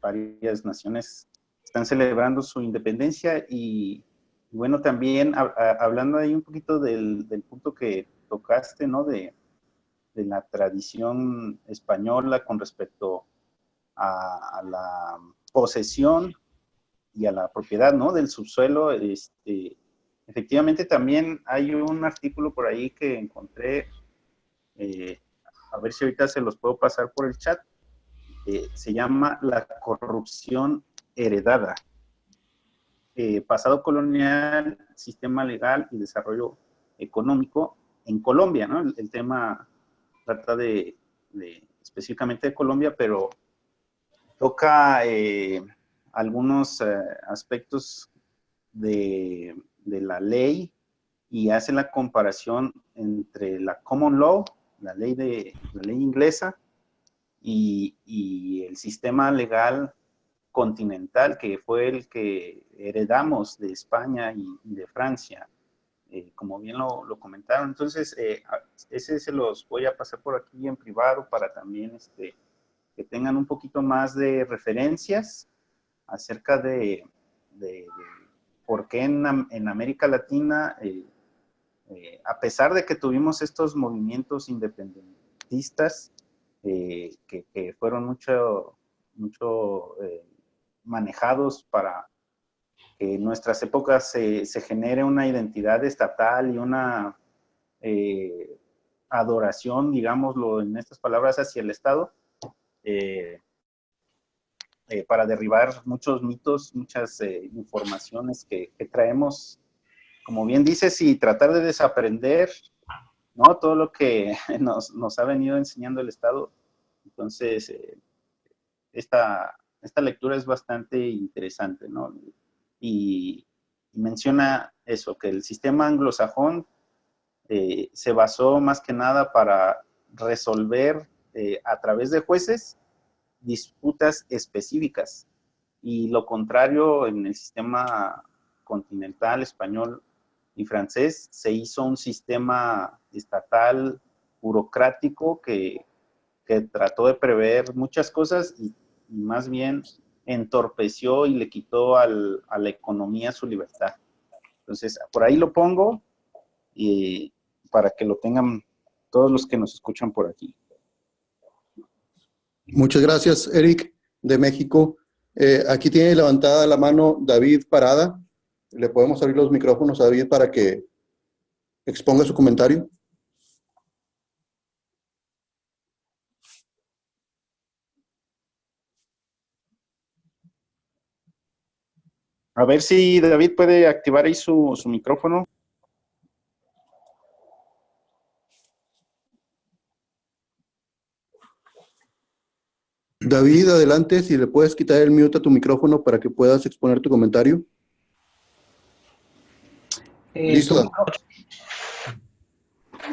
A: varias naciones están celebrando su independencia y bueno, también hablando ahí un poquito del punto que tocaste, ¿no? De la tradición española con respecto a la posesión a la propiedad, ¿no? Del subsuelo. Efectivamente, también hay un artículo por ahí que encontré, a ver si ahorita se los puedo pasar por el chat, se llama La corrupción heredada. Pasado colonial, sistema legal y desarrollo económico en Colombia, ¿no? El tema trata específicamente de Colombia, pero toca algunos aspectos de la ley y hace la comparación entre la common law, la ley inglesa, y el sistema legal continental, que fue el que heredamos de España y de Francia, como bien lo comentaron. Entonces, ese se los voy a pasar por aquí en privado para también que tengan un poquito más de referencias acerca de por qué en América Latina, a pesar de que tuvimos estos movimientos independentistas que fueron mucho manejados para que en nuestras épocas se genere una identidad estatal y una adoración, digámoslo en estas palabras, hacia el Estado, para derribar muchos mitos, muchas informaciones que traemos, como bien dices, y tratar de desaprender, ¿no? Todo lo que nos ha venido enseñando el Estado. Entonces, esta lectura es bastante interesante, ¿no? Y menciona eso, que el sistema anglosajón se basó más que nada para resolver a través de jueces disputas específicas, y lo contrario en el sistema continental español y francés se hizo un sistema estatal burocrático que trató de prever muchas cosas y más bien entorpeció y le quitó a la economía su libertad. Entonces, por ahí lo pongo y para que lo tengan todos los que nos escuchan por aquí.
D: Muchas gracias, Eric, de México. Aquí tiene levantada la mano David Parada. Le podemos abrir los micrófonos a David para que exponga su comentario.
A: A ver si David puede activar ahí su micrófono.
D: David, adelante, si le puedes quitar el mute a tu micrófono para que puedas exponer tu comentario. Listo.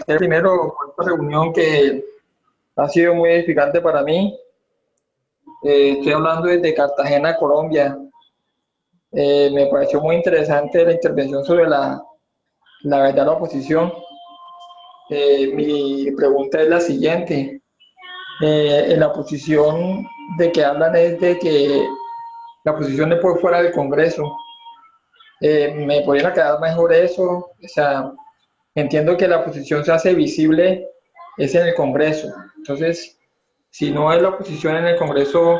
E: Primero, esta reunión que ha sido muy edificante para mí. Estoy hablando desde Cartagena, Colombia. Me pareció muy interesante la intervención sobre la verdad de la oposición. Mi pregunta es la siguiente. En la oposición de que hablan es de que la oposición es por fuera del Congreso. ¿Me podría quedar mejor eso? O sea, entiendo que la oposición se hace visible es en el Congreso. Entonces, si no es la oposición en el Congreso,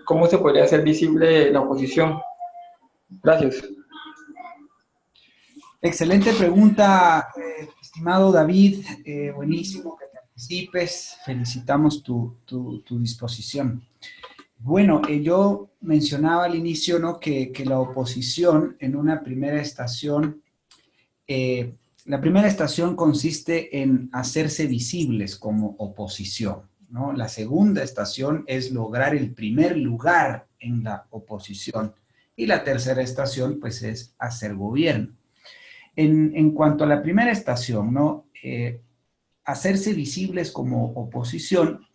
E: ¿cómo se podría hacer visible la oposición? Gracias.
B: Excelente pregunta, estimado David. Buenísimo que participes. Felicitamos tu disposición. Bueno, yo mencionaba al inicio, ¿no?, que la oposición en una primera estación, la primera estación consiste en hacerse visibles como oposición, ¿no? La segunda estación es lograr el primer lugar en la oposición. Y la tercera estación, pues, es hacer gobierno. En cuanto a la primera estación, ¿no? Hacerse visibles como oposición,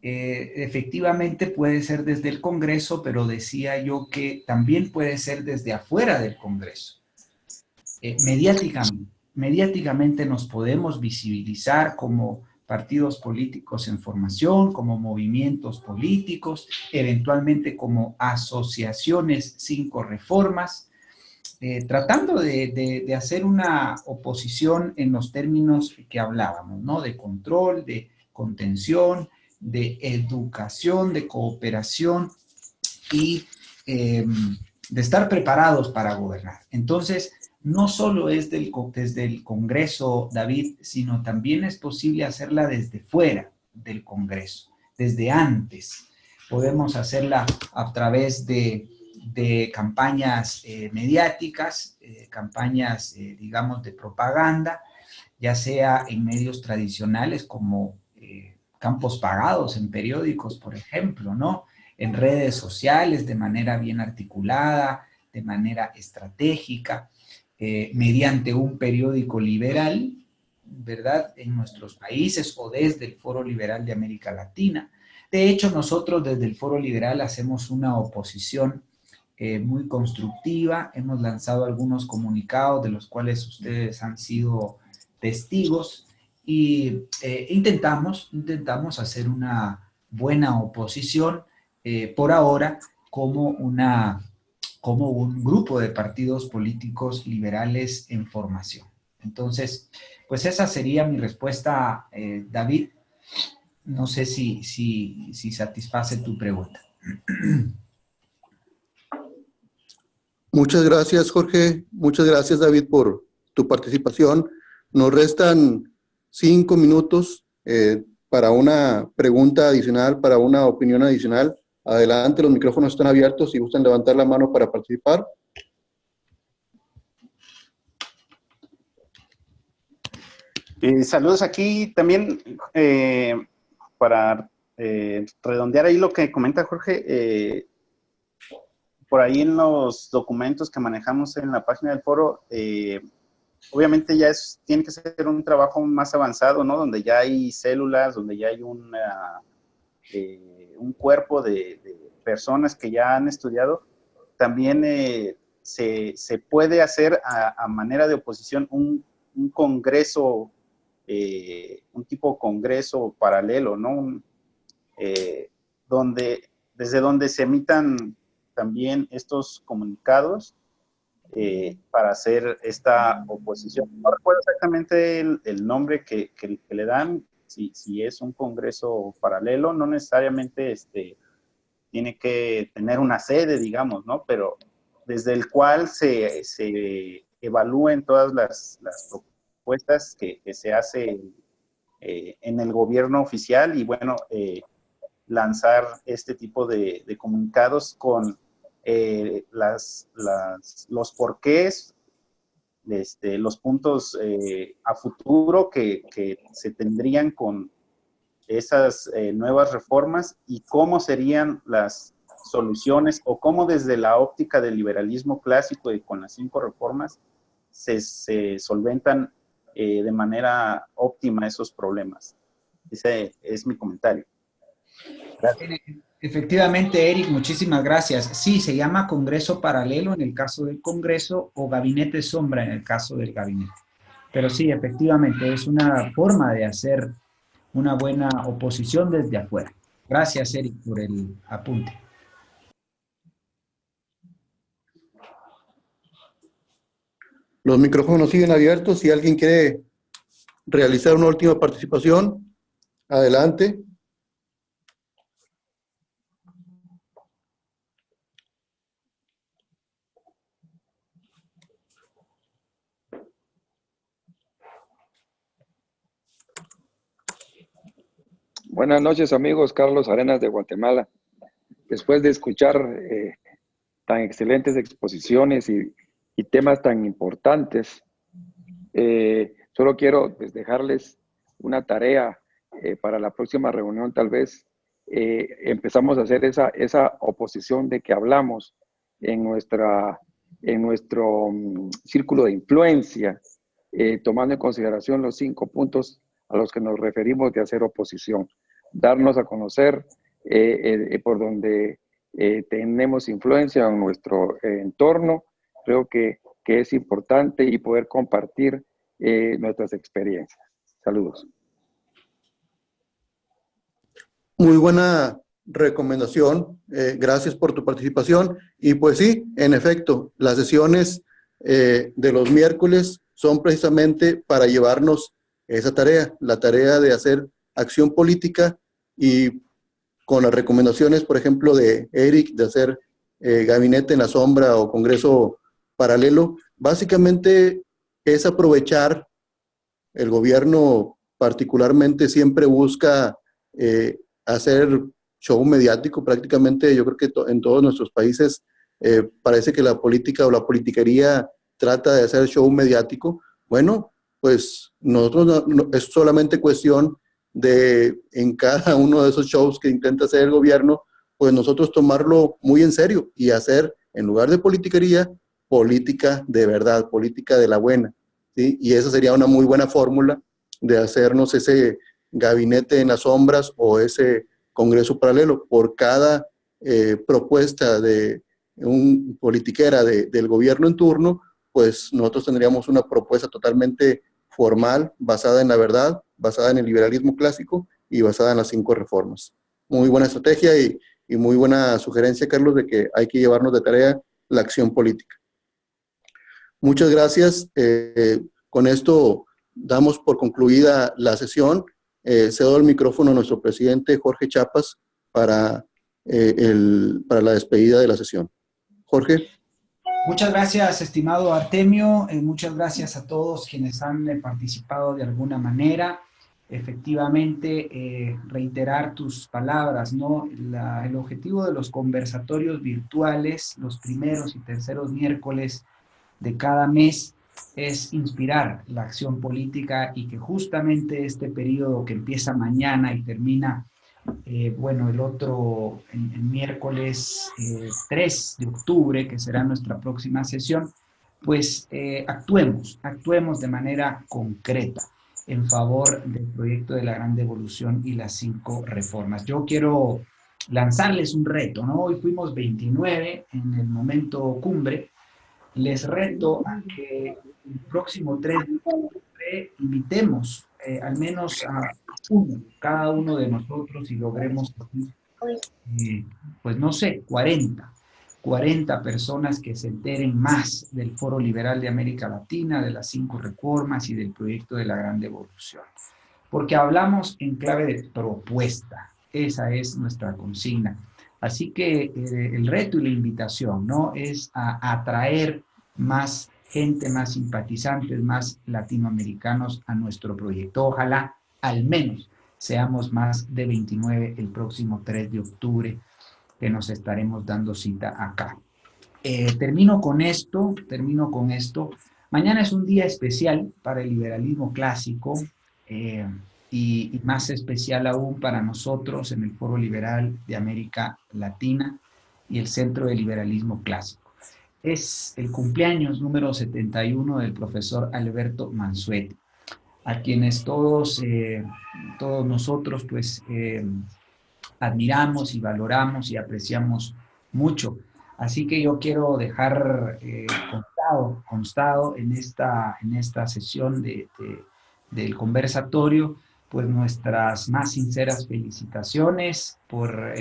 B: efectivamente puede ser desde el Congreso, pero decía yo que también puede ser desde afuera del Congreso. Mediáticamente nos podemos visibilizar como partidos políticos en formación, como movimientos políticos, eventualmente como asociaciones 5 reformas, tratando de hacer una oposición en los términos que hablábamos, ¿no? De control, de contención, de educación, de cooperación y estar preparados para gobernar. Entonces, no solo es desde el Congreso, David, sino también es posible hacerla desde fuera del Congreso, desde antes. Podemos hacerla a través de campañas mediáticas, campañas, digamos, de propaganda, ya sea en medios tradicionales como campos pagados en periódicos, por ejemplo, ¿no? En redes sociales de manera bien articulada, de manera estratégica, mediante un periódico liberal, ¿verdad? En nuestros países o desde el Foro Liberal de América Latina. De hecho, nosotros desde el Foro Liberal hacemos una oposición muy constructiva. Hemos lanzado algunos comunicados de los cuales ustedes han sido testigos y intentamos hacer una buena oposición por ahora como un grupo de partidos políticos liberales en formación. Entonces, pues esa sería mi respuesta, David. No sé si satisface tu pregunta.
D: Muchas gracias, Jorge. Muchas gracias, David, por tu participación. Nos restan 5 minutos para una pregunta adicional, para una opinión adicional. Adelante, los micrófonos están abiertos si gustan levantar la mano para participar.
A: Saludos aquí también para redondear ahí lo que comenta Jorge. Por ahí en los documentos que manejamos en la página del foro, obviamente ya tiene que ser un trabajo más avanzado, ¿no? Donde ya hay células, donde ya hay un cuerpo de personas que ya han estudiado. También se puede hacer a manera de oposición un congreso, un tipo congreso paralelo, ¿no? Desde donde se emitan también estos comunicados para hacer esta oposición. No recuerdo exactamente el nombre que le dan, si es un congreso paralelo, no necesariamente tiene que tener una sede, digamos, ¿no? Pero desde el cual se evalúen todas las propuestas que se hacen en el gobierno oficial y, bueno, lanzar este tipo de comunicados con los porqués, los puntos a futuro que se tendrían con esas nuevas reformas y cómo serían las soluciones o cómo desde la óptica del liberalismo clásico y con las 5 reformas se solventan de manera óptima esos problemas. Ese es mi comentario.
B: Gracias. Efectivamente, Eric, muchísimas gracias. Sí, se llama Congreso Paralelo en el caso del Congreso o Gabinete Sombra en el caso del Gabinete. Pero sí, efectivamente, es una forma de hacer una buena oposición desde afuera. Gracias, Eric, por el apunte.
D: Los micrófonos siguen abiertos. Si alguien quiere realizar una última participación, adelante.
F: Buenas noches, amigos. Carlos Arenas de Guatemala. Después de escuchar tan excelentes exposiciones y temas tan importantes, solo quiero dejarles una tarea para la próxima reunión. Tal vez empezamos a hacer esa oposición de que hablamos en nuestro círculo de influencia, tomando en consideración los 5 puntos a los que nos referimos de hacer oposición. Darnos a conocer por donde tenemos influencia en nuestro entorno. Creo que es importante y poder compartir nuestras experiencias. Saludos.
D: Muy buena recomendación. Gracias por tu participación. Y pues sí, en efecto, las sesiones de los miércoles son precisamente para llevarnos esa tarea, la tarea de hacer acción política y con las recomendaciones, por ejemplo, de Eric, de hacer gabinete en la sombra o Congreso paralelo, básicamente es aprovechar, el gobierno particularmente siempre busca hacer show mediático prácticamente. Yo creo que en todos nuestros países parece que la política o la politiquería trata de hacer show mediático. Bueno, pues nosotros es solamente cuestión de en cada uno de esos shows que intenta hacer el gobierno, pues nosotros tomarlo muy en serio y hacer, en lugar de politiquería, política de verdad, política de la buena, ¿sí? Y esa sería una muy buena fórmula de hacernos ese gabinete en las sombras o ese Congreso paralelo. Por cada propuesta de un politiquera del gobierno en turno, pues nosotros tendríamos una propuesta totalmente formal, basada en la verdad, basada en el liberalismo clásico y basada en las 5 reformas. Muy buena estrategia y muy buena sugerencia, Carlos, de que hay que llevarnos de tarea la acción política. Muchas gracias. Con esto damos por concluida la sesión. Cedo el micrófono a nuestro presidente Jorge Chiapas para la despedida de la sesión. Jorge.
B: Muchas gracias, estimado Artemio. Muchas gracias a todos quienes han participado de alguna manera. Efectivamente, reiterar tus palabras, ¿no? El objetivo de los conversatorios virtuales, los primeros y terceros miércoles de cada mes, es inspirar la acción política y que justamente este periodo que empieza mañana y termina, bueno, el otro, el miércoles 3 de octubre, que será nuestra próxima sesión, pues actuemos de manera concreta en favor del proyecto de la Gran Devolución y las 5 reformas. Yo quiero lanzarles un reto, ¿no? Hoy fuimos 29 en el momento cumbre. Les reto a que el próximo 3 de octubre invitemos al menos a cada uno de nosotros y logremos, pues no sé, 40 personas que se enteren más del Foro Liberal de América Latina, de las 5 reformas y del proyecto de la Gran Devolución. Porque hablamos en clave de propuesta. Esa es nuestra consigna. Así que el reto y la invitación, ¿no? Es a atraer más gente, más simpatizantes, más latinoamericanos a nuestro proyecto. Ojalá al menos seamos más de 29 el próximo 3 de octubre que nos estaremos dando cita acá. Termino con esto. Mañana es un día especial para el liberalismo clásico, y más especial aún para nosotros en el Foro Liberal de América Latina y el Centro de Liberalismo Clásico. Es el cumpleaños número 71 del profesor Alberto Mansuetti, a quienes todos nosotros pues admiramos y valoramos y apreciamos mucho. Así que yo quiero dejar constado en esta sesión del conversatorio, pues nuestras más sinceras felicitaciones por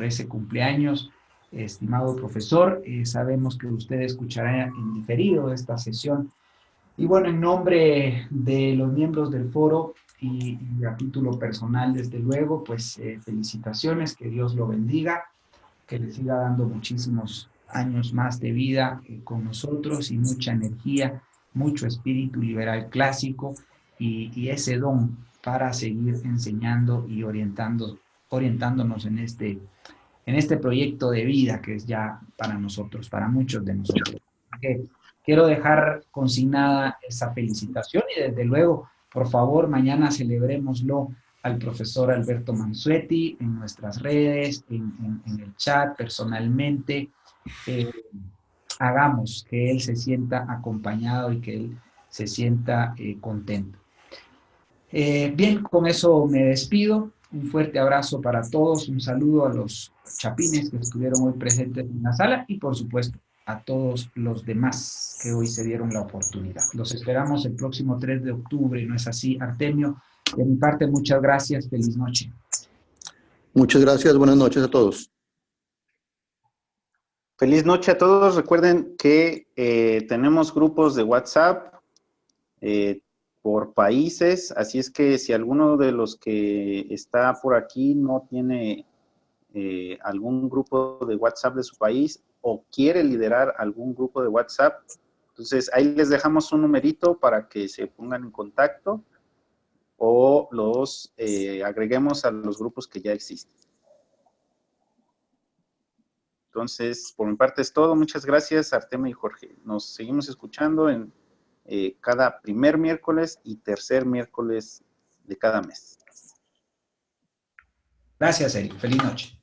B: ese cumpleaños, estimado profesor. Sabemos que usted escuchará en diferido esta sesión. Y bueno, en nombre de los miembros del foro y a título personal, desde luego, pues felicitaciones, que Dios lo bendiga, que le siga dando muchísimos años más de vida con nosotros y mucha energía, mucho espíritu liberal clásico y ese don para seguir enseñando y orientándonos en este proyecto de vida que es ya para nosotros, para muchos de nosotros. Quiero dejar consignada esa felicitación y desde luego, por favor, mañana celebrémoslo al profesor Alberto Mansuetti en nuestras redes, en el chat, personalmente. Hagamos que él se sienta acompañado y que él se sienta contento. Bien, con eso me despido. Un fuerte abrazo para todos, un saludo a los chapines que estuvieron hoy presentes en la sala y por supuesto a todos los demás que hoy se dieron la oportunidad. Los esperamos el próximo 3 de octubre, ¿no es así, Artemio? De mi parte, muchas gracias. Feliz noche.
D: Muchas gracias. Buenas noches a todos.
A: Feliz noche a todos. Recuerden que tenemos grupos de WhatsApp por países, así es que si alguno de los que está por aquí no tiene algún grupo de WhatsApp de su país o quiere liderar algún grupo de WhatsApp, entonces ahí les dejamos un numerito para que se pongan en contacto o los agreguemos a los grupos que ya existen. Entonces, por mi parte es todo. Muchas gracias, Artemio y Jorge. Nos seguimos escuchando en cada primer miércoles y tercer miércoles de cada mes.
B: Gracias, Eric. Feliz noche.